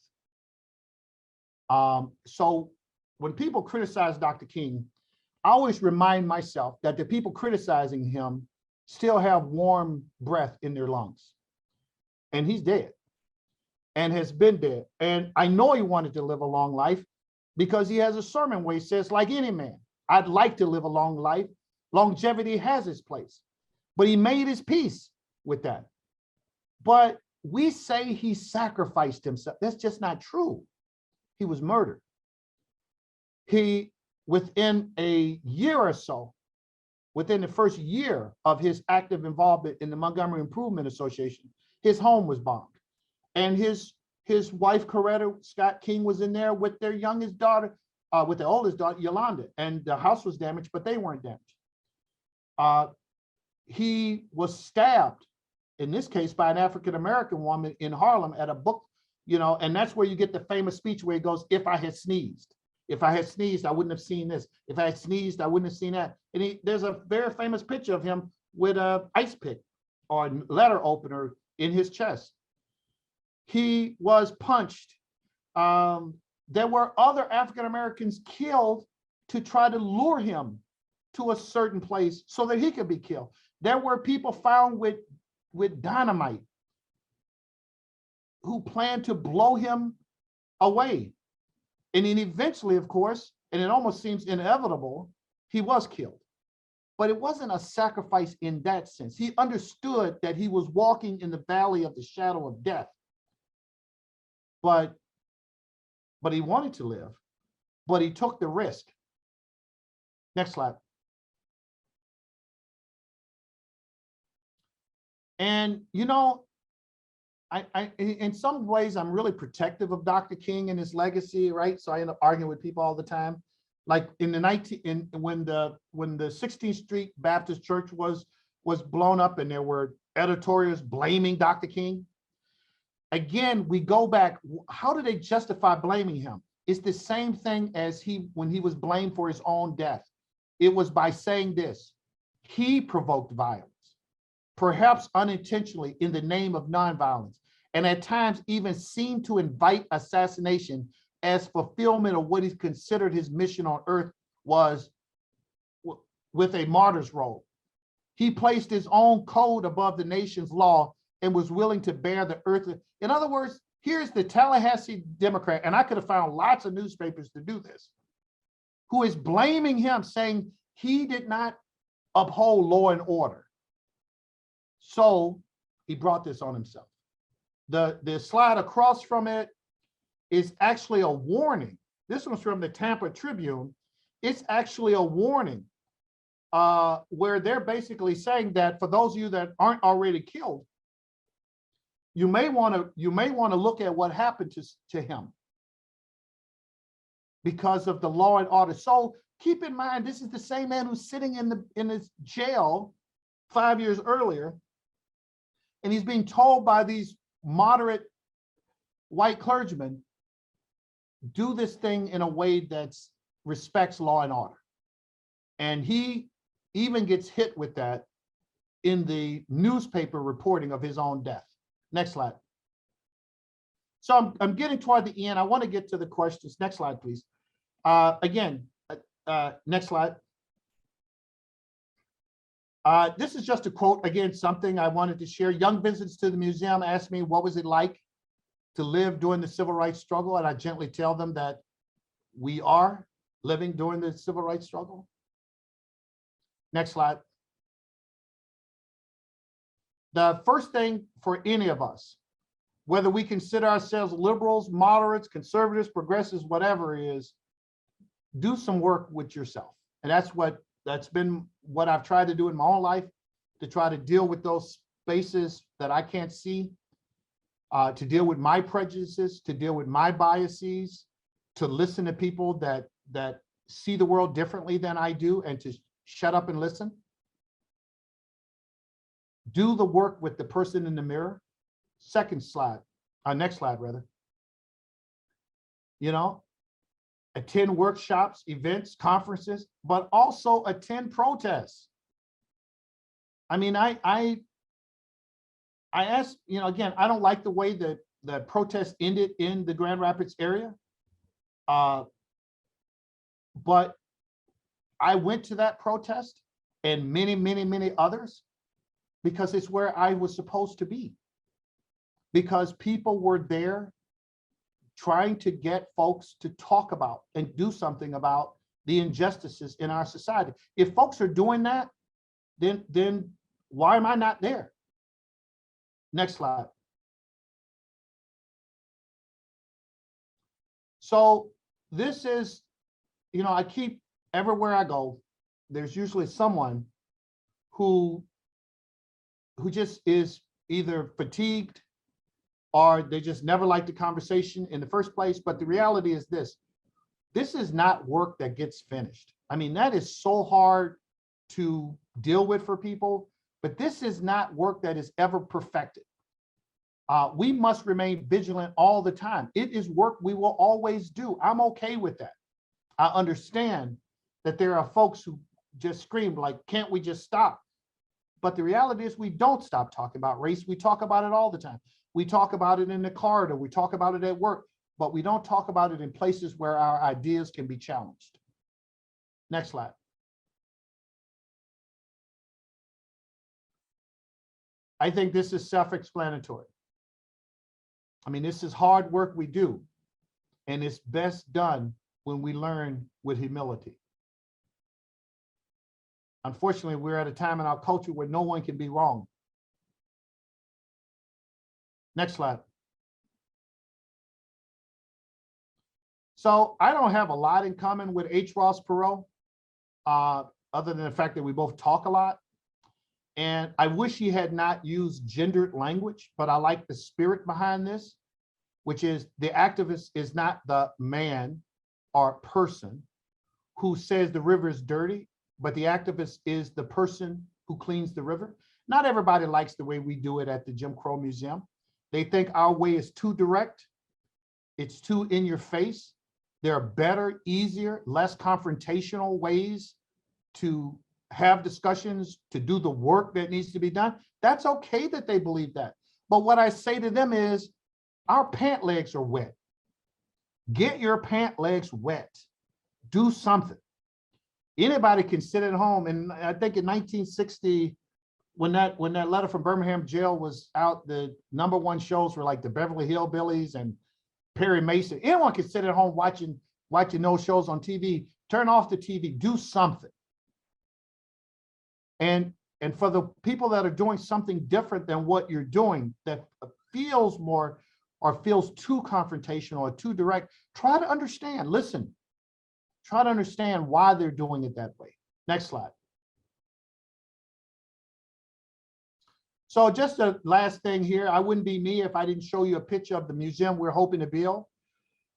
So when people criticize Dr. King, I always remind myself that the people criticizing him still have warm breath in their lungs. And he's dead and has been dead. And I know he wanted to live a long life because he has a sermon where he says, like any man, I'd like to live a long life. Longevity has its place. But he made his peace with that. But we say he sacrificed himself. That's just not true. He was murdered. He, within a year or so, within the first year of his active involvement in the Montgomery Improvement Association, his home was bombed. And his wife, Coretta Scott King, was in there with their youngest daughter, with their oldest daughter, Yolanda, and the house was damaged, but they weren't damaged. He was stabbed, in this case, by an African-American woman in Harlem at a book, and that's where you get the famous speech where he goes, if I had sneezed. If I had sneezed, I wouldn't have seen this. If I had sneezed, I wouldn't have seen that. And there's a very famous picture of him with an ice pick or letter opener in his chest. He was punched. There were other African Americans killed to try to lure him to a certain place so that he could be killed. There were people found with dynamite who planned to blow him away. And then eventually, of course, and it almost seems inevitable, he was killed. But it wasn't a sacrifice in that sense. He understood that he was walking in the valley of the shadow of death. But he wanted to live, but he took the risk. Next slide. And, I in some ways, I'm really protective of Dr. King and his legacy, right? So I end up arguing with people all the time. Like when the 16th Street Baptist Church was blown up and there were editorials blaming Dr. King. Again, we go back, how do they justify blaming him? It's the same thing as when he was blamed for his own death. It was by saying this: he provoked violence, perhaps unintentionally, in the name of nonviolence, and at times even seemed to invite assassination as fulfillment of what he considered his mission on earth was, with a martyr's role. He placed his own code above the nation's law and was willing to bear the earth. In other words, here's the Tallahassee Democrat, and I could have found lots of newspapers to do this, who is blaming him, saying he did not uphold law and order. So he brought this on himself. The slide across from it is actually a warning. This one's from the Tampa Tribune. It's actually a warning where they're basically saying that for those of you that aren't already killed, you may want to look at what happened to him because of the law and order. So keep in mind, this is the same man who's sitting in his jail 5 years earlier, and he's being told by these moderate white clergymen, do this thing in a way that respects law and order. And he even gets hit with that in the newspaper reporting of his own death. Next slide. So I'm getting toward the end. I want to get to the questions. Next slide, please. Next slide. This is just a quote, again, something I wanted to share. Young visitors to the museum asked me, what was it like? to live during the civil rights struggle, and I gently tell them that we are living during the civil rights struggle. Next slide. The first thing for any of us, whether we consider ourselves liberals, moderates, conservatives, progressives, whatever, is do some work with yourself. And that's been what I've tried to do in my own life, to try to deal with those spaces that I can't see, to deal with my prejudices, to deal with my biases, to listen to people that see the world differently than I do, and to shut up and listen. Do the work with the person in the mirror. Next slide rather. Attend workshops, events, conferences, but also attend protests. I mean, I asked, again, I don't like the way that the protest ended in the Grand Rapids area. But I went to that protest and many, many, many others because it's where I was supposed to be. Because people were there trying to get folks to talk about and do something about the injustices in our society. If folks are doing that, then why am I not there? Next slide. So this is, I keep, everywhere I go, there's usually someone who just is either fatigued or they just never liked the conversation in the first place. But the reality is this is not work that gets finished. I mean, that is so hard to deal with for people, but this is not work that is ever perfected. We must remain vigilant all the time. It is work we will always do. I'm okay with that. I understand that there are folks who just scream like, can't we just stop? But the reality is we don't stop talking about race. We talk about it all the time. We talk about it in the corridor. We talk about it at work, but we don't talk about it in places where our ideas can be challenged. Next slide. I think this is self-explanatory. I mean, this is hard work we do, and it's best done when we learn with humility. Unfortunately, we're at a time in our culture where no one can be wrong. Next slide. So I don't have a lot in common with H. Ross Perot, other than the fact that we both talk a lot. And I wish he had not used gendered language, but I like the spirit behind this, which is the activist is not the man or person who says the river is dirty, but the activist is the person who cleans the river. Not everybody likes the way we do it at the Jim Crow Museum. They think our way is too direct. It's too in your face. There are better, easier, less confrontational ways to have discussions, to do the work that needs to be done. That's okay that they believe that. But what I say to them is, our pant legs are wet. Get your pant legs wet. Do something. Anybody can sit at home. And I think in 1960, when that letter from Birmingham Jail was out, the #1 shows were like the Beverly Hillbillies and Perry Mason. Anyone can sit at home watching those shows on TV. Turn off the TV. Do something. And for the people that are doing something different than what you're doing, that feels more or feels too confrontational or too direct, try to understand, listen, try to understand why they're doing it that way. Next slide. So just the last thing here, I wouldn't be me if I didn't show you a picture of the museum we're hoping to build.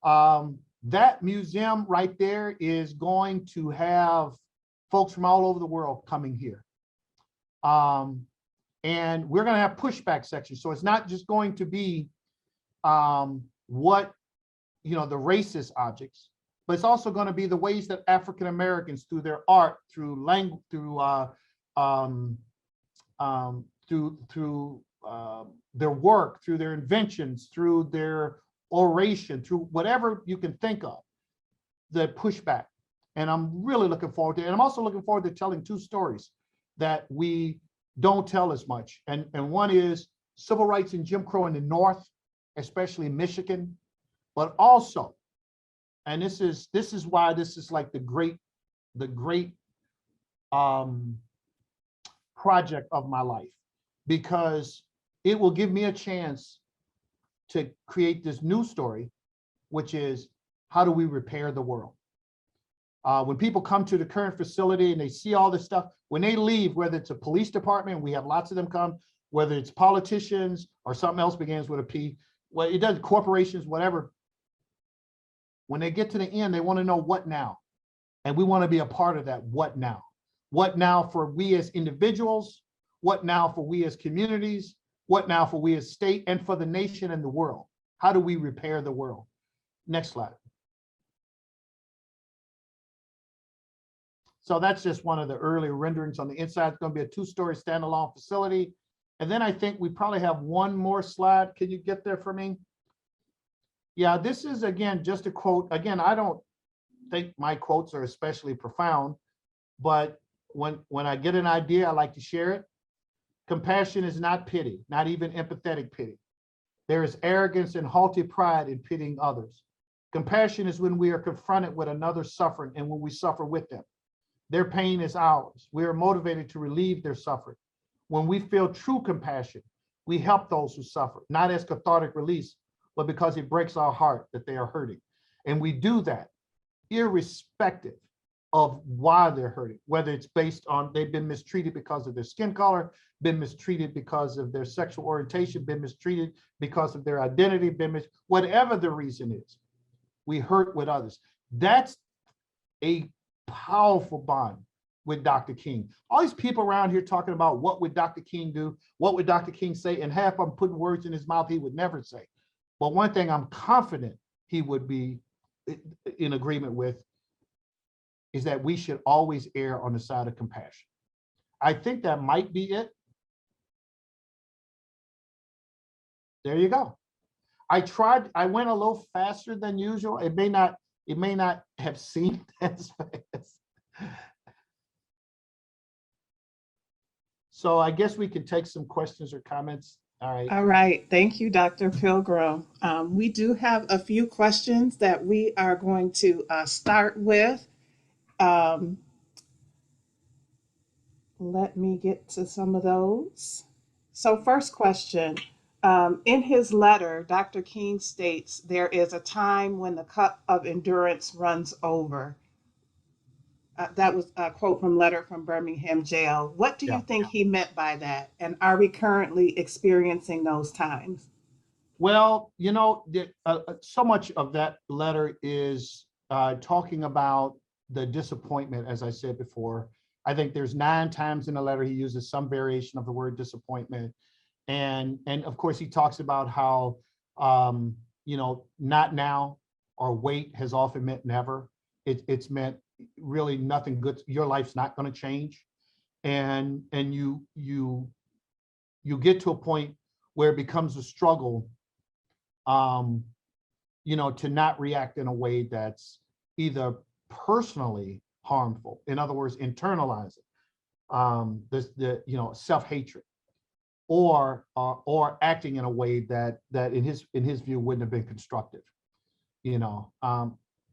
That museum right there is going to have folks from all over the world coming here. And we're going to have pushback sections. So it's not just going to be the racist objects, but it's also going to be the ways that African Americans, through their art, through language, through their work, through their inventions, through their oration, through whatever you can think of, the pushback. And I'm really looking forward to it. And I'm also looking forward to telling 2 stories that we don't tell as much. And one is civil rights and Jim Crow in the North, especially Michigan, but also, and this is why this is like the great project of my life, because it will give me a chance to create this new story, which is how do we repair the world? When people come to the current facility and they see all this stuff, when they leave, whether it's a police department, we have lots of them come, whether it's politicians or something else begins with a P, well, it does, corporations, whatever. When they get to the end, they want to know what now? And we want to be a part of that what now? What now for we as individuals? What now for we as communities? What now for we as state and for the nation and the world? How do we repair the world? Next slide. So that's just one of the early renderings on the inside. It's going to be a 2-story standalone facility. And then I think we probably have one more slide. Can you get there for me? Yeah, this is, again, just a quote. Again, I don't think my quotes are especially profound, but when I get an idea, I like to share it. Compassion is not pity, not even empathetic pity. There is arrogance and haughty pride in pitying others. Compassion is when we are confronted with another suffering and when we suffer with them. Their pain is ours. We are motivated to relieve their suffering. When we feel true compassion, we help those who suffer, not as cathartic release, but because it breaks our heart that they are hurting. And we do that irrespective of why they're hurting, whether it's based on they've been mistreated because of their skin color, been mistreated because of their sexual orientation, been mistreated because of their identity, whatever the reason is, we hurt with others. That's a powerful bond with Dr. King. All these people around here talking about what would Dr. King do, what would Dr. King say, and half of them putting words in his mouth he would never say. But one thing I'm confident he would be in agreement with is that we should always err on the side of compassion. I think that might be it. There you go. I went a little faster than usual. It may not have seemed as fast. So I guess we can take some questions or comments. All right. All right. Thank you, Dr. Pilgrim. We do have a few questions that we are going to start with. Let me get to some of those. So first question, in his letter, Dr. King states, there is a time when the cup of endurance runs over. That was a quote from letter from Birmingham Jail. What do you think he meant by that? And are we currently experiencing those times? Well, you know, so much of that letter is talking about the disappointment, as I said before. I think there's 9 times in the letter he uses some variation of the word disappointment. And of course, he talks about how, you know, not now or wait has often meant never. It's meant really nothing good. Your life's not going to change. And you get to a point where it becomes a struggle, you know, to not react in a way that's either personally harmful. In other words, internalize it, you know, self-hatred, or acting in a way that in his view wouldn't have been constructive. You know,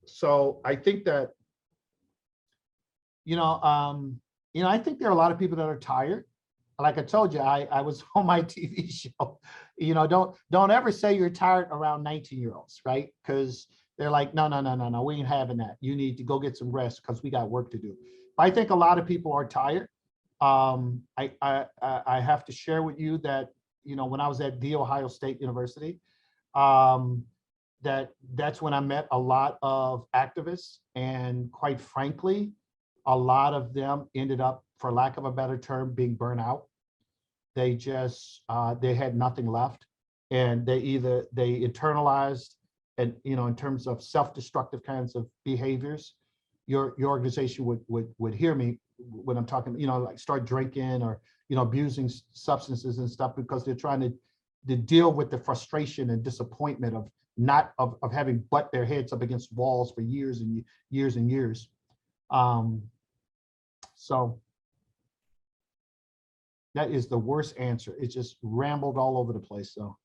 so I think that, I think there are a lot of people that are tired. Like I told you, I was on my TV show. You know, don't ever say you're tired around 19-year-olds, right? Because they're like, no, we ain't having that. You need to go get some rest because we got work to do. I think a lot of people are tired. I have to share with you that, you know, when I was at The Ohio State University, that's when I met a lot of activists, and quite frankly, a lot of them ended up, for lack of a better term, being burnt out. They just they had nothing left, and they internalized, and you know, in terms of self-destructive kinds of behaviors. Your organization would hear me when I'm talking, you know, like start drinking or, you know, abusing substances and stuff, because they're trying to deal with the frustration and disappointment of having butt their heads up against walls for years and years and years. So that is the worst answer. It just rambled all over the place. So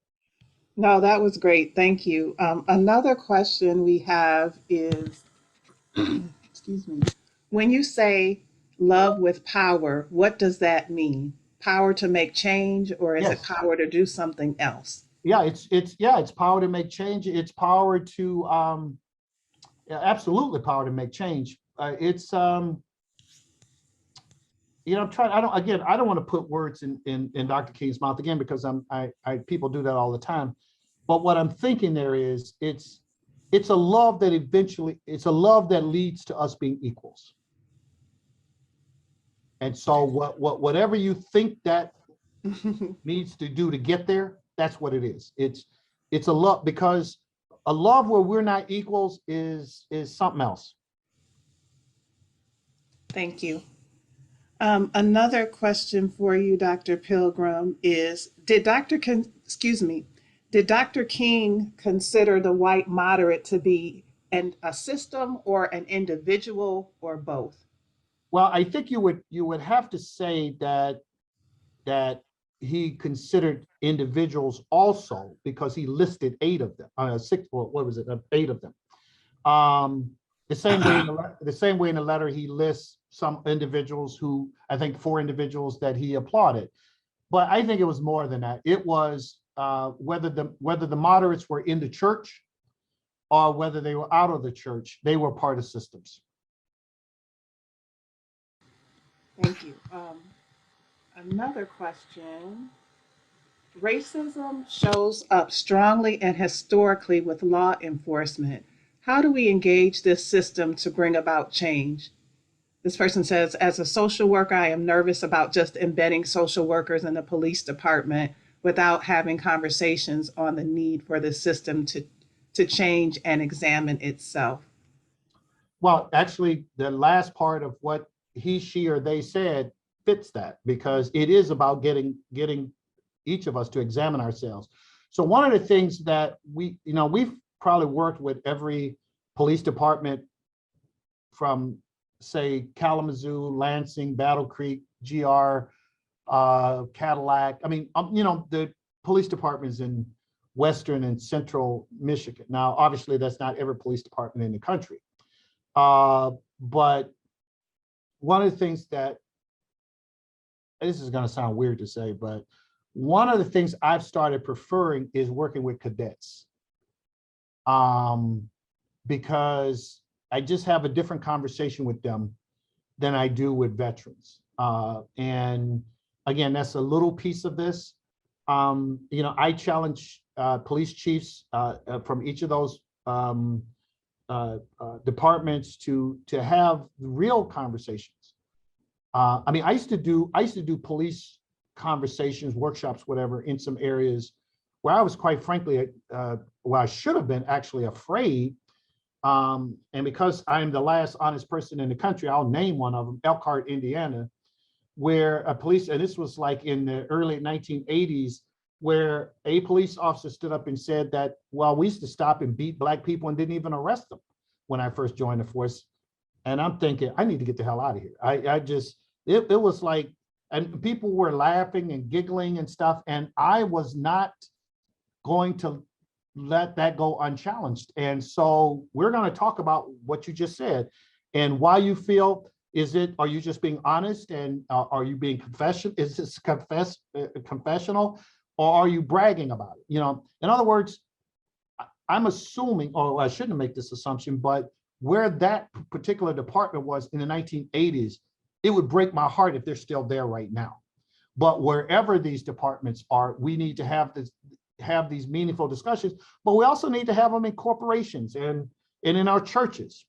No, that was great. Thank you. Another question we have is, excuse me, when you say love with power, what does that mean? Power to make change, or is it Yes. power to do something else? Yeah, it's power to make change. It's power to yeah, absolutely power to make change. It's I'm trying. I don't want to put words in Dr. King's mouth again because people do that all the time. But what I'm thinking there is it's a love that it's a love that leads to us being equals. And so whatever you think that needs to do to get there, that's what it is. It's a love, because a love where we're not equals is something else. Thank you. Another question for you, Dr. Pilgrim, is did Dr. King consider the white moderate to be a system or an individual or both? Well, I think you would have to say that he considered individuals also, because he listed 8 of them, six, well, what was it, 8 of them. Um, the same way in the letter he lists some individuals who, I think 4 individuals that he applauded. But I think it was more than that. It was whether the moderates were in the church or whether they were out of the church, they were part of systems. Thank you. Another question. Racism shows up strongly and historically with law enforcement. How do we engage this system to bring about change? This person says, as a social worker, I am nervous about just embedding social workers in the police department without having conversations on the need for the system to change and examine itself. Well, actually, the last part of what he, she, or they said fits that, because it is about getting each of us to examine ourselves. So one of the things that we've probably worked with every police department from, say, Kalamazoo, Lansing, Battle Creek, GR, Cadillac. I mean, the police departments in Western and Central Michigan. Now, obviously, that's not every police department in the country. But one of the things that, this is going to sound weird to say, but one of the things I've started preferring is working with cadets, because I just have a different conversation with them than I do with veterans. And again, that's a little piece of this. I challenge police chiefs from each of those departments to have real conversations. I used to do police conversations, workshops, whatever, in some areas where I was, quite frankly, I should have been actually afraid. And because I'm the last honest person in the country, I'll name one of them, Elkhart, Indiana, where a police, and this was like in the early 1980s, where a police officer stood up and said that, well, we used to stop and beat Black people and didn't even arrest them when I first joined the force. And I'm thinking, I need to get the hell out of here. It was like, and people were laughing and giggling and stuff, and I was not going to let that go unchallenged. And so we're going to talk about what you just said and why you feel. Are you just being honest, and are you being is this confessional, or are you bragging about it? In other words, I'm assuming, or I shouldn't make this assumption, but where that particular department was in the 1980s, it would break my heart if they're still there right now. But wherever these departments are, we need to have these meaningful discussions, but we also need to have them in corporations and in our churches,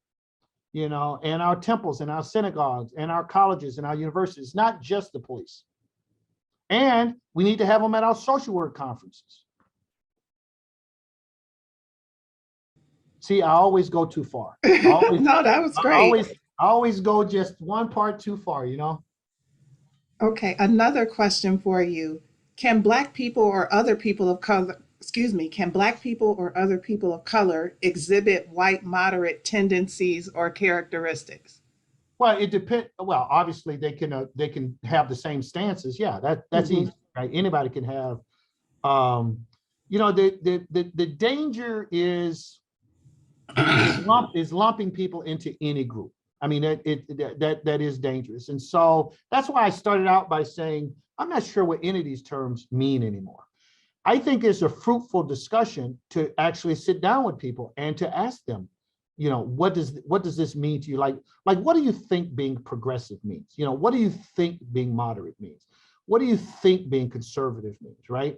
and our temples and our synagogues and our colleges and our universities, not just the police. And we need to have them at our social work conferences. See, I always go too far. No, that was great. I always go just one part too far, Okay, another question for you. Can Black people or other people of color, can Black people or other people of color exhibit white moderate tendencies or characteristics? Well, it depends. Well, obviously they can have the same stances. Yeah, that's easy, right? Anybody can have you know, the danger is lumping people into any group. I mean, that is dangerous. And so that's why I started out by saying, I'm not sure what any of these terms mean anymore. I think it's a fruitful discussion to actually sit down with people and to ask them, you know, what does this mean to you? Like, what do you think being progressive means? You know, what do you think being moderate means? What do you think being conservative means, right?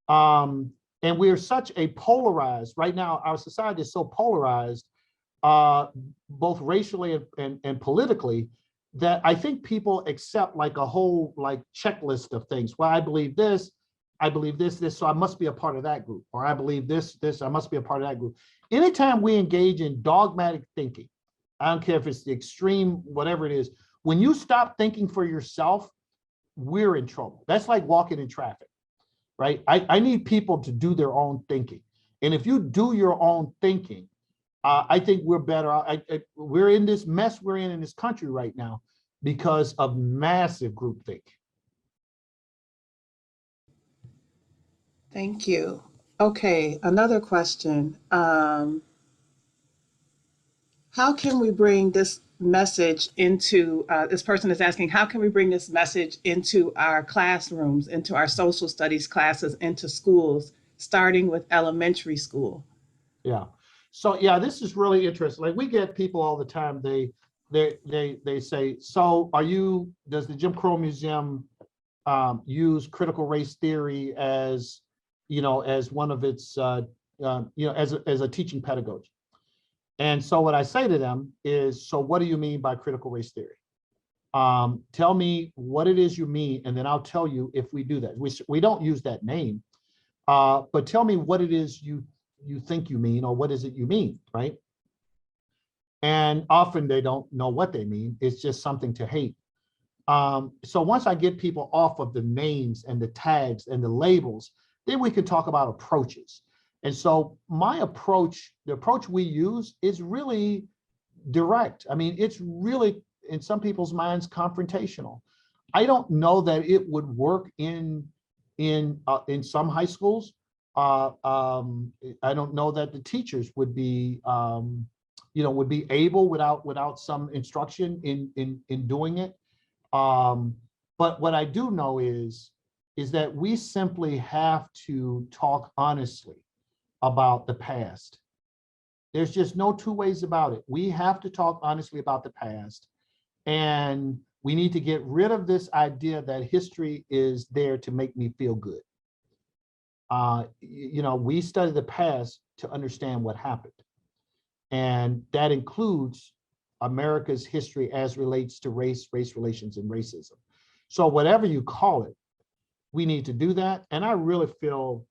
And we're such a polarized, right now, our society is so polarized, both racially and politically, that I think people accept like a whole like checklist of things. Well, I believe this, so I must be a part of that group. Or I believe this, I must be a part of that group. Anytime we engage in dogmatic thinking, I don't care if it's the extreme, whatever it is, when you stop thinking for yourself, we're in trouble. That's like walking in traffic, right? I need people to do their own thinking. And if you do your own thinking, I think we're better. We're in this mess we're in this country right now because of massive groupthink. Thank you. Okay, another question. How can we bring this message into, this person is asking, how can we bring this message into our classrooms, into our social studies classes, into schools, starting with elementary school? Yeah. So yeah, this is really interesting. Like we get people all the time, they say, so does the Jim Crow Museum use critical race theory as, you know, as one of its, you know, as a teaching pedagogy? And so what I say to them is, so what do you mean by critical race theory? Tell me what it is you mean, and then I'll tell you if we do that. We don't use that name, but tell me what it is you think you mean, or what is it you mean, right? And often they don't know what they mean. It's just something to hate. So once I get people off of the names and the tags and the labels, then we can talk about approaches. And so my approach, the approach we use is really direct. I mean, it's really, in some people's minds, confrontational. I don't know that it would work in some high schools. I don't know that the teachers would be, you know, would be able without some instruction in doing it. But what I do know is that we simply have to talk honestly about the past. There's just no two ways about it. We have to talk honestly about the past, and we need to get rid of this idea that history is there to make me feel good. You know, we study the past to understand what happened. And that includes America's history as relates to race relations, and racism. So whatever you call it, we need to do that. And I really feel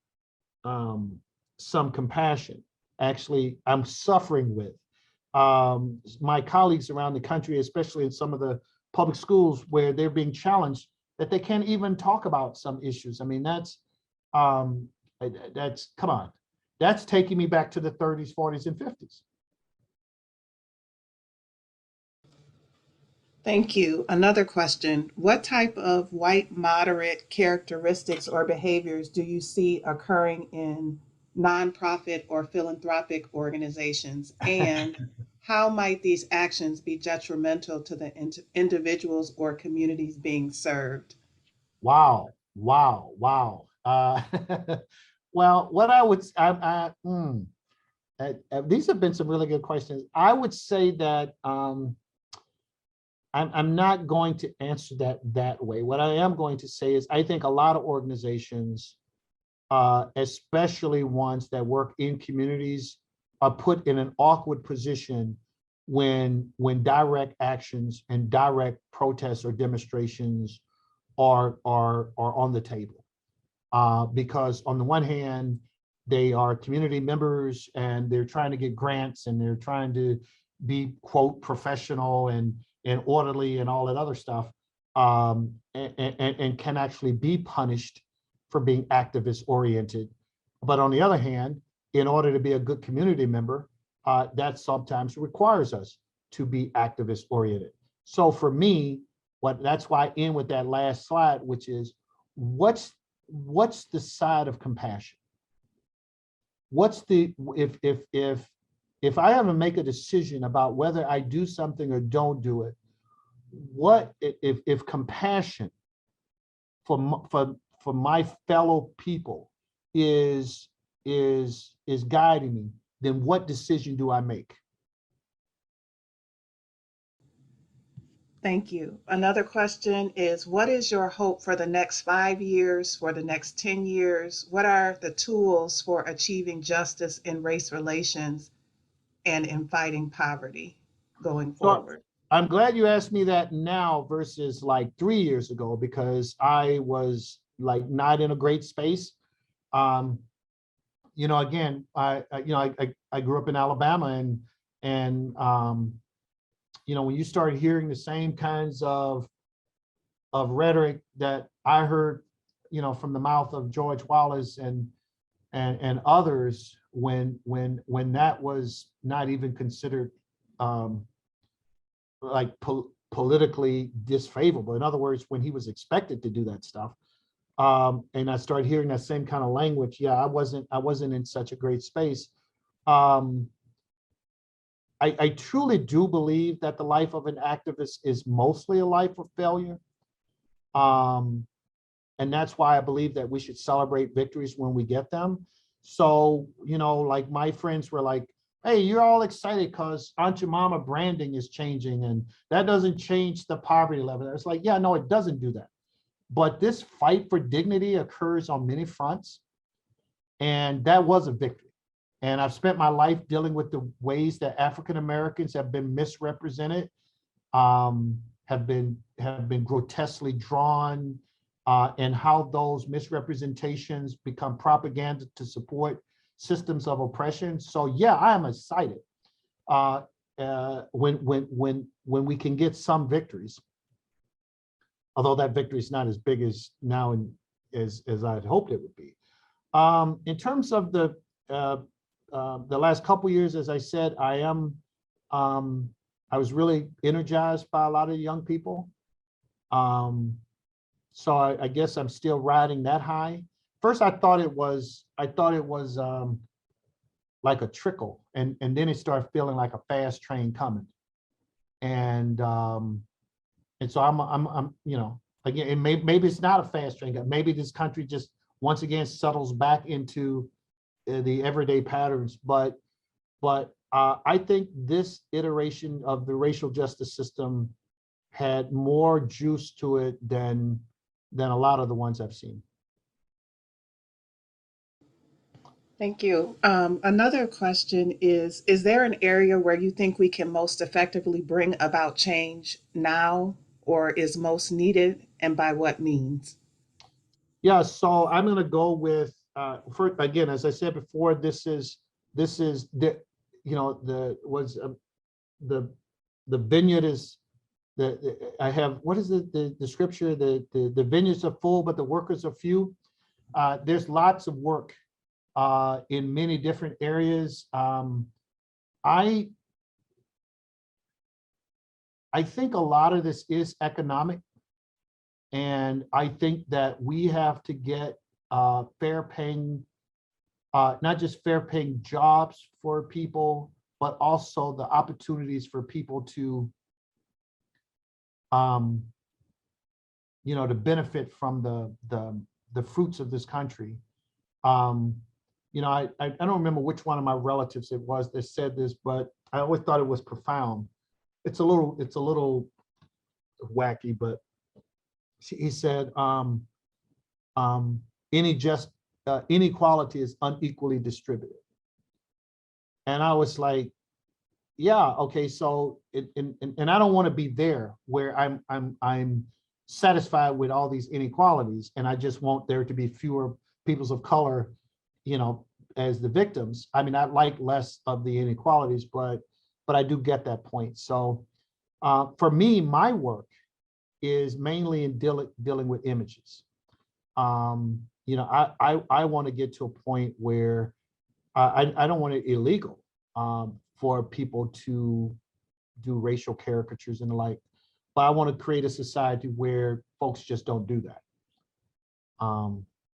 some compassion. Actually, I'm suffering with my colleagues around the country, especially in some of the public schools where they're being challenged, that they can't even talk about some issues. I mean, that's come on, that's taking me back to the 30s, 40s, and 50s. Thank you. Another question. What type of white moderate characteristics or behaviors do you see occurring in nonprofit or philanthropic organizations? And how might these actions be detrimental to the individuals or communities being served? Wow. Well, what I would, these have been some really good questions. I would say that I'm not going to answer that way. What I am going to say is I think a lot of organizations, especially ones that work in communities, are put in an awkward position when direct actions and direct protests or demonstrations are on the table. Because on the one hand, they are community members and they're trying to get grants and they're trying to be, quote, professional and orderly and all that other stuff, and can actually be punished for being activist oriented. But on the other hand, in order to be a good community member, that sometimes requires us to be activist oriented. So for me, that's why I end with that last slide, which is what's the side of compassion? what's the, if I have to make a decision about whether I do something or don't do it, what if compassion for my fellow people is guiding me, then what decision do I make? Thank you. Another question is, what is your hope for the next 5 years, for the next 10 years? What are the tools for achieving justice in race relations and in fighting poverty going So forward? I'm glad you asked me that now versus like 3 years ago, because I was like not in a great space. You know, again, I grew up in Alabama, and you know, when you start hearing the same kinds of rhetoric that I heard, you know, from the mouth of George Wallace and others, when that was not even considered like politically disfavorable. In other words, when he was expected to do that stuff. And I started hearing that same kind of language. Yeah, I wasn't in such a great space. I truly do believe that the life of an activist is mostly a life of failure. And that's why I believe that we should celebrate victories when we get them. So, you know, like my friends were like, hey, you're all excited because Aunt Your Mama branding is changing and that doesn't change the poverty level. It's like, yeah, no, it doesn't do that. But this fight for dignity occurs on many fronts. And that was a victory. And I've spent my life dealing with the ways that African Americans have been misrepresented, have been grotesquely drawn, and how those misrepresentations become propaganda to support systems of oppression. So yeah, I am excited when we can get some victories, although that victory is not as big as now as I'd hoped it would be. In terms of the last couple years, as I said, I was really energized by a lot of young people. So I guess I'm still riding that high. First, I thought it was like a trickle, and then it started feeling like a fast train coming. And so I'm you know, again, maybe it's not a fast train. Maybe this country just once again settles back into the everyday patterns. But I think this iteration of the racial justice system had more juice to it than a lot of the ones I've seen. Thank you. Another question is there an area where you think we can most effectively bring about change now, or is most needed, and by what means? Yeah, so I'm going to go with, for, again, as I said before, this is the, you know, the vineyard is, I have, what is the scripture, the vineyards are full, but the workers are few. There's lots of work in many different areas. I think a lot of this is economic, and I think that we have to get fair paying, not just fair paying jobs for people, but also the opportunities for people to, you know, to benefit from the fruits of this country. You know, I don't remember which one of my relatives it was that said this, but I always thought it was profound. It's a little wacky, but he said, inequality is unequally distributed. And I was like, yeah, okay, so and I don't want to be there where I'm satisfied with all these inequalities, and I just want there to be fewer peoples of color, you know, as the victims. I mean, I like less of the inequalities, but I do get that point. So for me, my work is mainly in dealing with images. You know, I want to get to a point where I don't want it illegal for people to do racial caricatures and the like, but I want to create a society where folks just don't do that.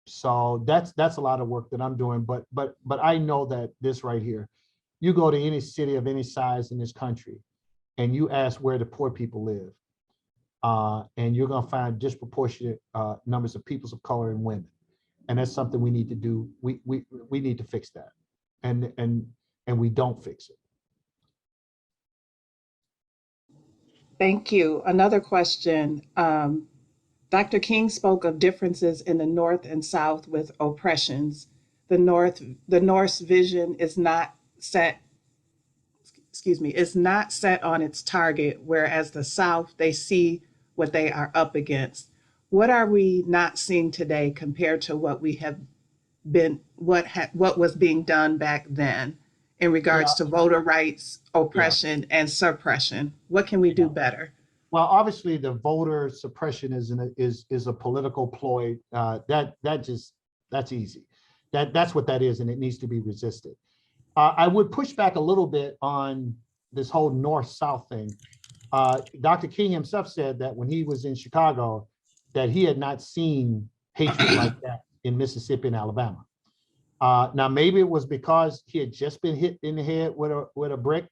So that's a lot of work that I'm doing, but I know that this right here, you go to any city of any size in this country and you ask where the poor people live, and you're going to find disproportionate numbers of peoples of color and women. And that's something we need to do. We need to fix that. And we don't fix it. Thank you. Another question. Dr. King spoke of differences in the North and South with oppressions. The North's vision is not set, is not set on its target, whereas the South, they see what they are up against. What are we not seeing today compared to what we have been, what was being done back then in regards to voter rights, oppression, and suppression? What can we do better? Well, obviously, the voter suppression is a political ploy. That's easy. That's what that is, and it needs to be resisted. I would push back a little bit on this whole North-South thing. Dr. King himself said that when he was in Chicago, that he had not seen hatred like that in Mississippi and Alabama. Now, maybe it was because he had just been hit in the head with a brick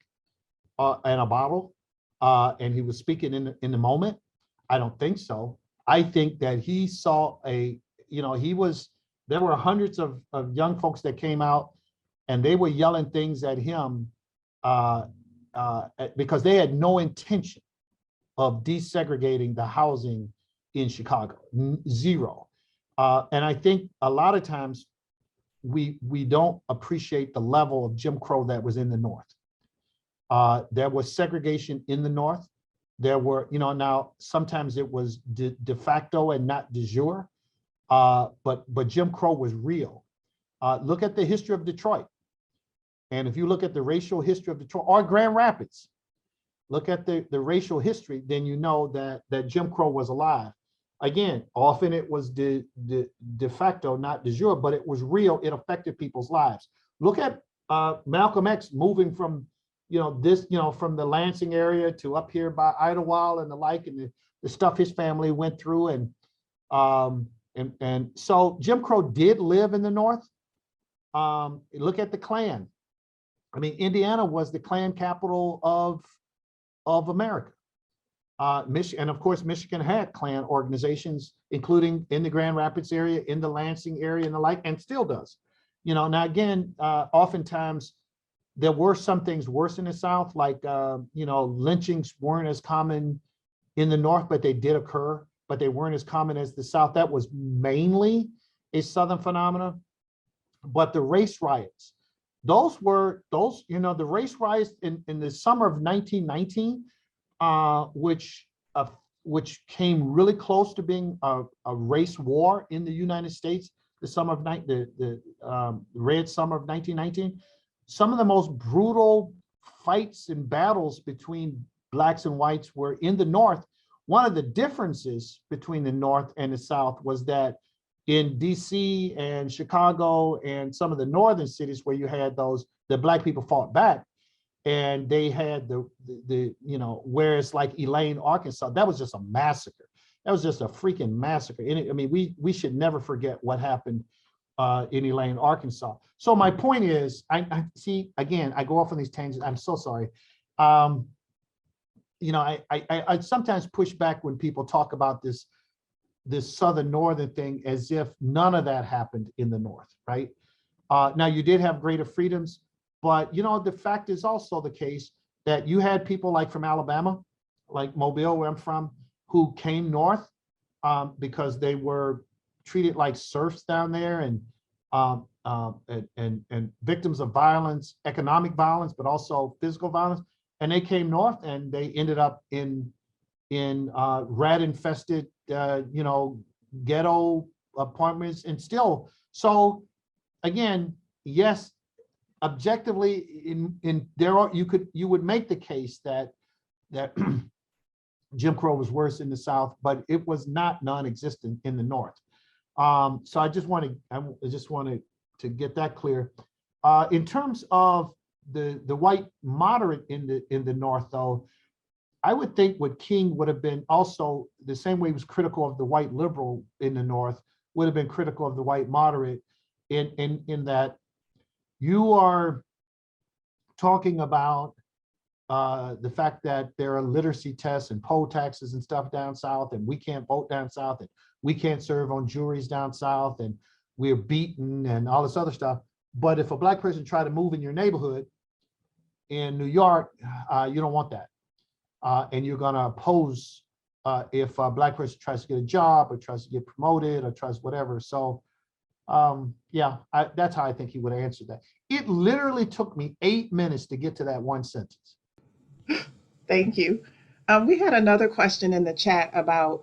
and a bottle. And he was speaking in the moment. I don't think so. I think that he saw there were hundreds of young folks that came out and they were yelling things at him because they had no intention of desegregating the housing in Chicago, zero. And I think a lot of times we don't appreciate the level of Jim Crow that was in the North. There was segregation in the North. There were, now sometimes it was de facto and not de jure, but Jim Crow was real. Look at the history of Detroit. And if you look at the racial history of Detroit or Grand Rapids, look at the racial history, then you know that Jim Crow was alive. Again, often it was de facto, not de jure, but it was real. It affected people's lives. Look at Malcolm X moving from from the Lansing area to up here by Idlewild and the like, and the stuff his family went through. And so Jim Crow did live in the North. Look at the Klan. I mean, Indiana was the Klan capital of America. And of course, Michigan had Klan organizations, including in the Grand Rapids area, in the Lansing area and the like, and still does. Now again, oftentimes, there were some things worse in the South, like, lynchings weren't as common in the North, but they did occur, but they weren't as common as the South. That was mainly a Southern phenomenon. But the race riots, the race riots in the summer of 1919, which came really close to being a race war in the United States, the Red Summer of 1919. Some of the most brutal fights and battles between blacks and whites were in the North. One of the differences between the North and the South was that in DC and Chicago and some of the northern cities where you had the black people fought back, and they had whereas like Elaine, Arkansas, that was just a massacre. That was just a freaking massacre. And I mean, we should never forget what happened in Elaine, Arkansas. So my point is, I see, again, I go off on these tangents. I'm so sorry. I sometimes push back when people talk about this Southern Northern thing as if none of that happened in the North, right? Now you did have greater freedoms, but the fact is also the case that you had people like from Alabama, like Mobile, where I'm from, who came north because they were treated like serfs down there and victims of violence, economic violence, but also physical violence. And they came north and they ended up in rat infested, ghetto apartments and still. So again, yes, objectively you would make the case that Jim Crow was worse in the South, but it was not non-existent in the North. So I just wanted to get that clear. In terms of the white moderate in the North, though, I would think what King would have been also the same way he was critical of the white liberal in the North would have been critical of the white moderate in that you are talking about the fact that there are literacy tests and poll taxes and stuff down south, and we can't vote down south, and we can't serve on juries down south, and we're beaten and all this other stuff. But if a Black person try to move in your neighborhood in New York, you don't want that. And you're gonna oppose if a Black person tries to get a job or tries to get promoted or tries whatever. So yeah, that's how I think he would have answered that. It literally took me 8 minutes to get to that one sentence. Thank you. We had another question in the chat about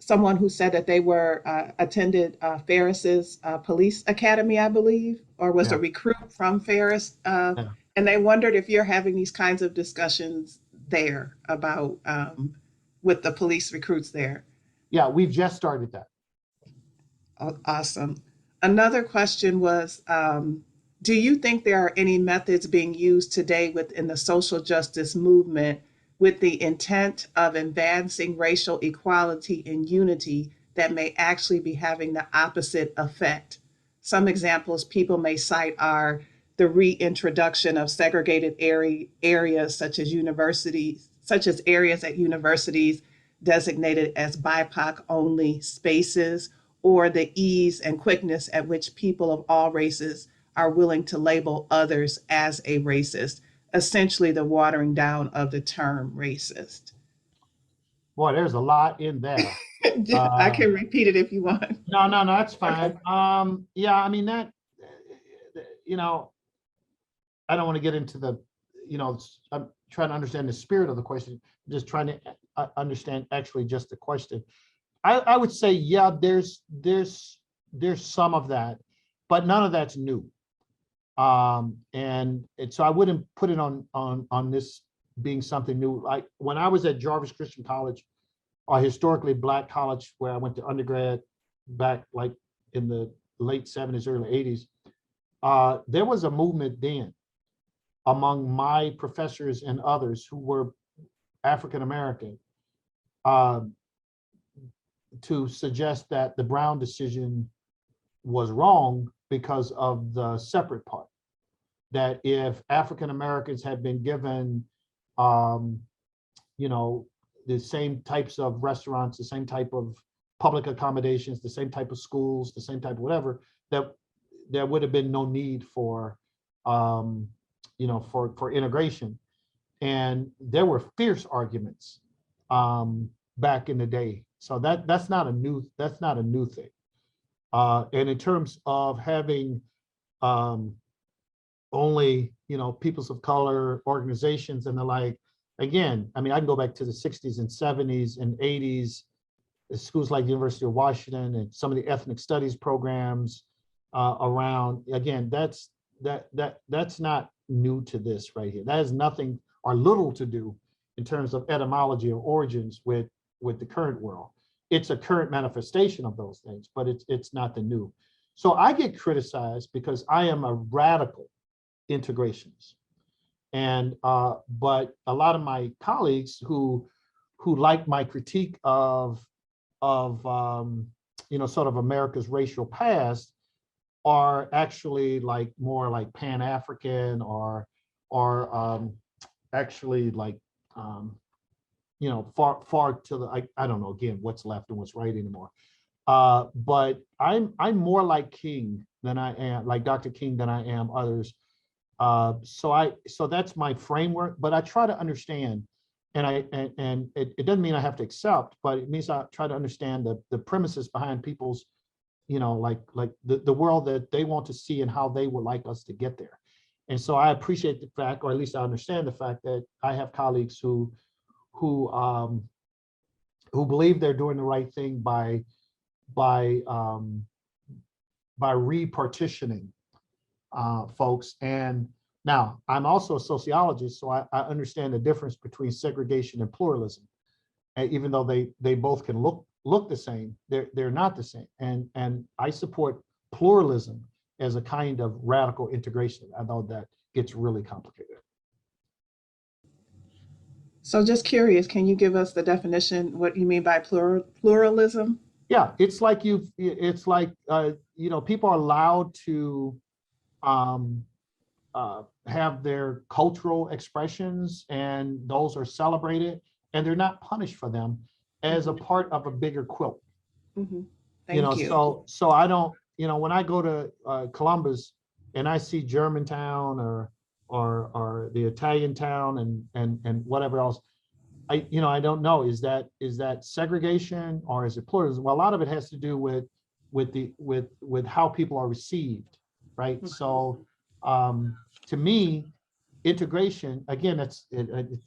someone who said that they were attended Ferris's police academy, I believe, or was Yeah. a recruit from Ferris. Yeah. And they wondered if you're having these kinds of discussions there about with the police recruits there. Yeah, we've just started that. Awesome. Another question was, do you think there are any methods being used today within the social justice movement with the intent of advancing racial equality and unity that may actually be having the opposite effect? Some examples people may cite are the reintroduction of segregated areas such as areas at universities designated as BIPOC only spaces, or the ease and quickness at which people of all races are willing to label others as a racist, essentially the watering down of the term racist. Boy, there's a lot in there. I can repeat it if you want. No, that's fine. Yeah, I mean that, I don't want to get into the, I'm trying to understand the spirit of the question, just trying to understand actually just the question. I would say, yeah, there's some of that, but none of that's new. And so I wouldn't put it on this being something new. Like when I was at Jarvis Christian College, a historically Black college where I went to undergrad back like in the late 70s, early 80s, there was a movement then among my professors and others who were African American to suggest that the Brown decision was wrong because of the separate part. That if African Americans had been given, the same types of restaurants, the same type of public accommodations, the same type of schools, the same type of whatever, that there would have been no need for, for integration. And there were fierce arguments back in the day. So that's not a new thing. And in terms of having only, peoples of color organizations and the like, again, I mean, I can go back to the 60s and 70s and 80s, schools like the University of Washington and some of the ethnic studies programs around. Again, that's not new to this right here. That has nothing or little to do in terms of etymology or origins with the current world. It's a current manifestation of those things, but it's not the new. So I get criticized because I am a radical integrationist. And but a lot of my colleagues who like my critique of sort of America's racial past are actually like more like Pan-African or actually like far to the I don't know again what's left and what's right anymore. But I'm more like King than I am like Dr. King than I am others. So that's my framework, but I try to understand, and it doesn't mean I have to accept, but it means I try to understand the premises behind people's, like the world that they want to see and how they would like us to get there. And so I appreciate the fact, or at least I understand the fact that I have colleagues who believe they're doing the right thing by repartitioning folks. And now I'm also a sociologist, so I understand the difference between segregation and pluralism. And even though they both can look the same, they're not the same. And I support pluralism as a kind of radical integration. I know that gets really complicated. So just curious, can you give us the definition, what you mean by pluralism? Yeah, it's like it's like, people are allowed to um, have their cultural expressions, and those are celebrated, and they're not punished for them as a part of a bigger quilt. Mhm. Thank you. So I don't, when I go to Columbus and I see Germantown or the Italian town and whatever else, I don't know, is that segregation or is it pluralism? Well, a lot of it has to do with how people are received, right? So to me, integration, again, it's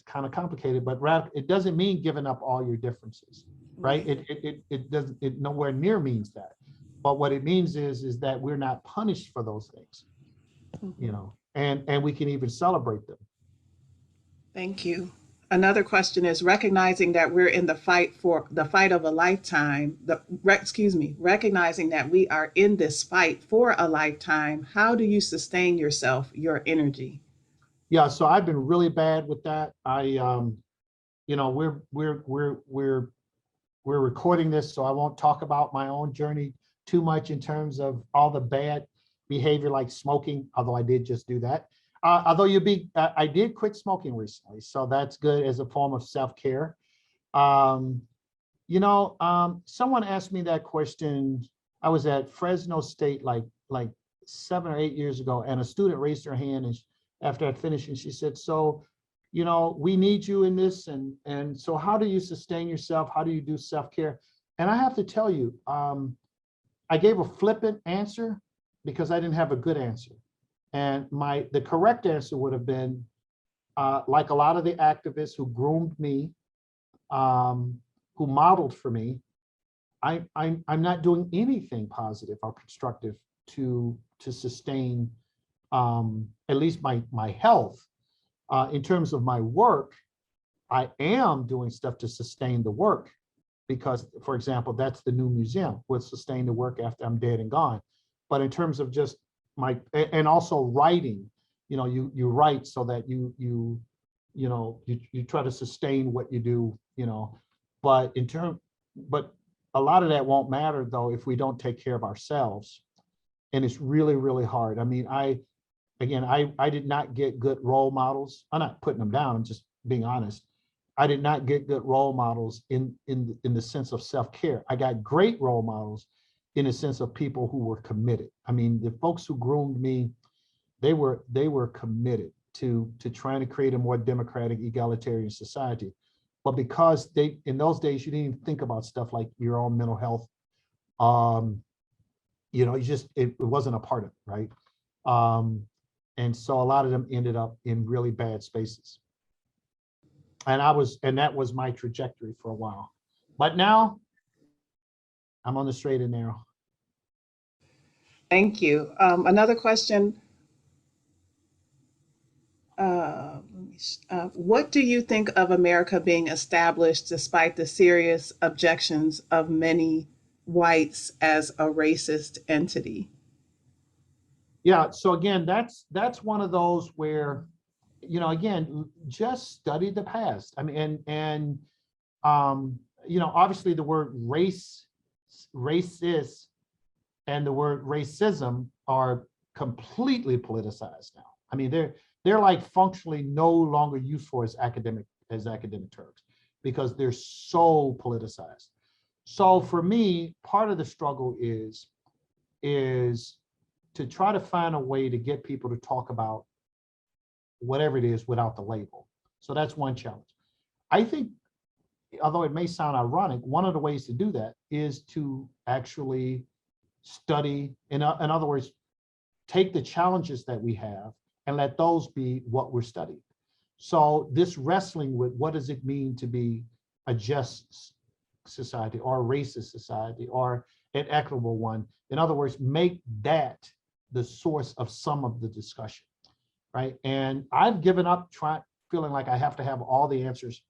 kind of complicated, but it doesn't mean giving up all your differences, right? It doesn't, it nowhere near means that. But what it means is that we're not punished for those things, and we can even celebrate them. Thank you. Another question is recognizing that we're in the fight of a lifetime, recognizing that we are in this fight for a lifetime. How do you sustain yourself, your energy? Yeah, so I've been really bad with that. We're recording this, so I won't talk about my own journey too much in terms of all the bad behavior like smoking, although I did just do that. I did quit smoking recently, so that's good as a form of self-care. Someone asked me that question. I was at Fresno State like 7 or 8 years ago, and a student raised her hand, and after I finished, and she said, "So, we need you in this, and so how do you sustain yourself? How do you do self-care?" And I have to tell you, I gave a flippant answer because I didn't have a good answer. And the correct answer would have been, like a lot of the activists who groomed me, who modeled for me, I'm not doing anything positive or constructive to sustain at least my health. In terms of my work, I am doing stuff to sustain the work because, for example, that's the new museum will sustain the work after I'm dead and gone. But in terms of just and also writing, you write so that you try to sustain what you do, but but a lot of that won't matter though if we don't take care of ourselves. And it's really, really hard. I mean, I did not get good role models. I'm not putting them down, I'm just being honest. I did not get good role models in the sense of self-care. I got great role models in a sense of people who were committed. I mean, the folks who groomed me, they were committed to trying to create a more democratic, egalitarian society. But because in those days, you didn't even think about stuff like your own mental health. It wasn't a part of it, right? And so a lot of them ended up in really bad spaces. And that was my trajectory for a while. But now I'm on the straight and narrow. Thank you. Another question. What do you think of America being established despite the serious objections of many whites as a racist entity? Yeah, so again, that's one of those where, again, just study the past. I mean, and obviously the word racist, and the word racism are completely politicized now. I mean, they're like functionally no longer useful as academic terms because they're so politicized. So for me, part of the struggle is to try to find a way to get people to talk about whatever it is without the label. So that's one challenge. I think, although it may sound ironic, one of the ways to do that is to actually study, in other words, take the challenges that we have and let those be what we're studying. So this wrestling with what does it mean to be a just society or a racist society or an equitable one. In other words, make that the source of some of the discussion, right? And I've given up feeling like I have to have all the answers.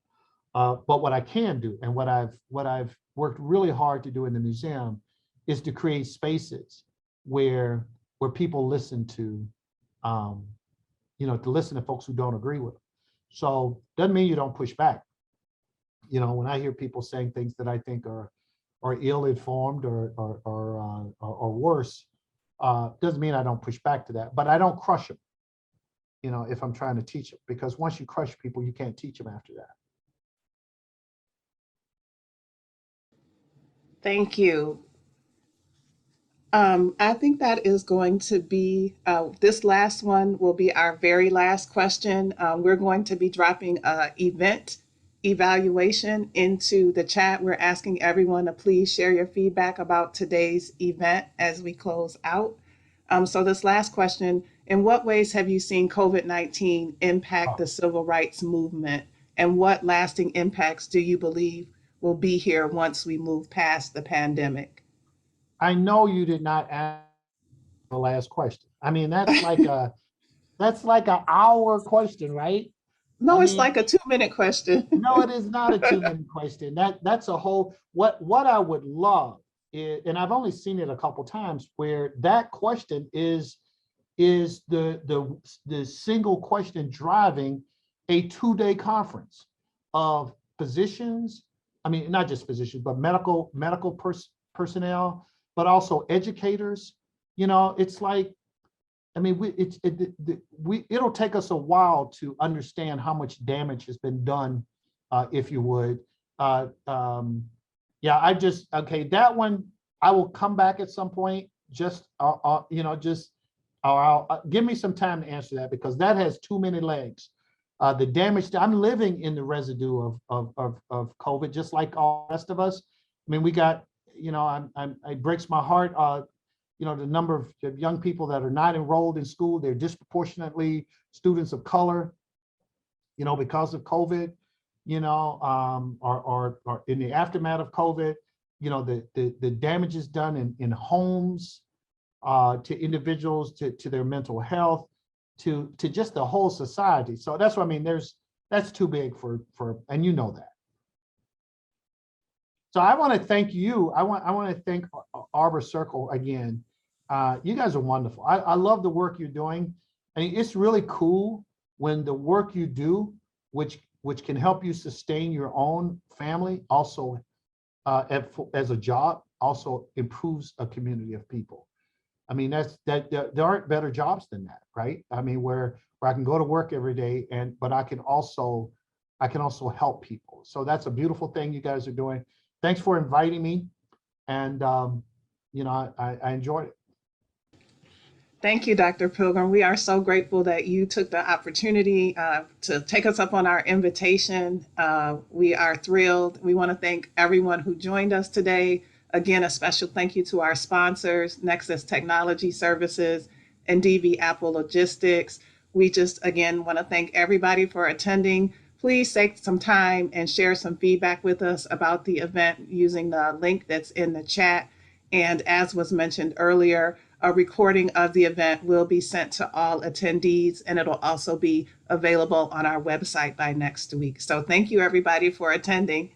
But what I can do, and what I've worked really hard to do in the museum, is to create spaces where people listen to, to listen to folks who don't agree with them. So doesn't mean you don't push back. When I hear people saying things that I think are ill-informed or worse, doesn't mean I don't push back to that, but I don't crush them, if I'm trying to teach them, because once you crush people, you can't teach them after that. Thank you. I think that is going to be, this last one will be our very last question. We're going to be dropping an event evaluation into the chat. We're asking everyone to please share your feedback about today's event as we close out. So this last question, in what ways have you seen COVID-19 impact the civil rights movement? And what lasting impacts do you believe will be here once we move past the pandemic? I know you did not ask the last question. I mean, that's like an hour question, right? No, I it's mean, like a 2-minute question. no, it is not a 2-minute question. That's a whole, what I would love is, and I've only seen it a couple times, where that question is the single question driving a 2-day conference of physicians. I mean, not just physicians, but medical personnel, but also educators. It's like, I mean, it'll take us a while to understand how much damage has been done, if you would. Yeah, okay, that one, I will come back at some point, just, give me some time to answer that, because that has too many legs. The damage, I'm living in the residue of COVID, just like all the rest of us. I mean, we got, it breaks my heart, the number of young people that are not enrolled in school. They're disproportionately students of color, because of COVID, or in the aftermath of COVID, the damage is done in homes, to individuals, to their mental health, to just the whole society. So that's what I mean. That's too big for, and you know that. So I want to thank you. I want to thank Arbor Circle again. You guys are wonderful. I love the work you're doing. I mean, it's really cool when the work you do, which can help you sustain your own family, also as a job, also improves a community of people. I mean, there aren't better jobs than that, right? I mean, where I can go to work every day, but I can also help people. So that's a beautiful thing you guys are doing. Thanks for inviting me, and I enjoyed it. Thank you, Dr. Pilgrim. We are so grateful that you took the opportunity to take us up on our invitation. We are thrilled. We want to thank everyone who joined us today. Again, a special thank you to our sponsors, Nexus Technology Services and DV Apple Logistics. We just, again, want to thank everybody for attending. Please take some time and share some feedback with us about the event using the link that's in the chat. And as was mentioned earlier, a recording of the event will be sent to all attendees, and it'll also be available on our website by next week. So thank you, everybody, for attending.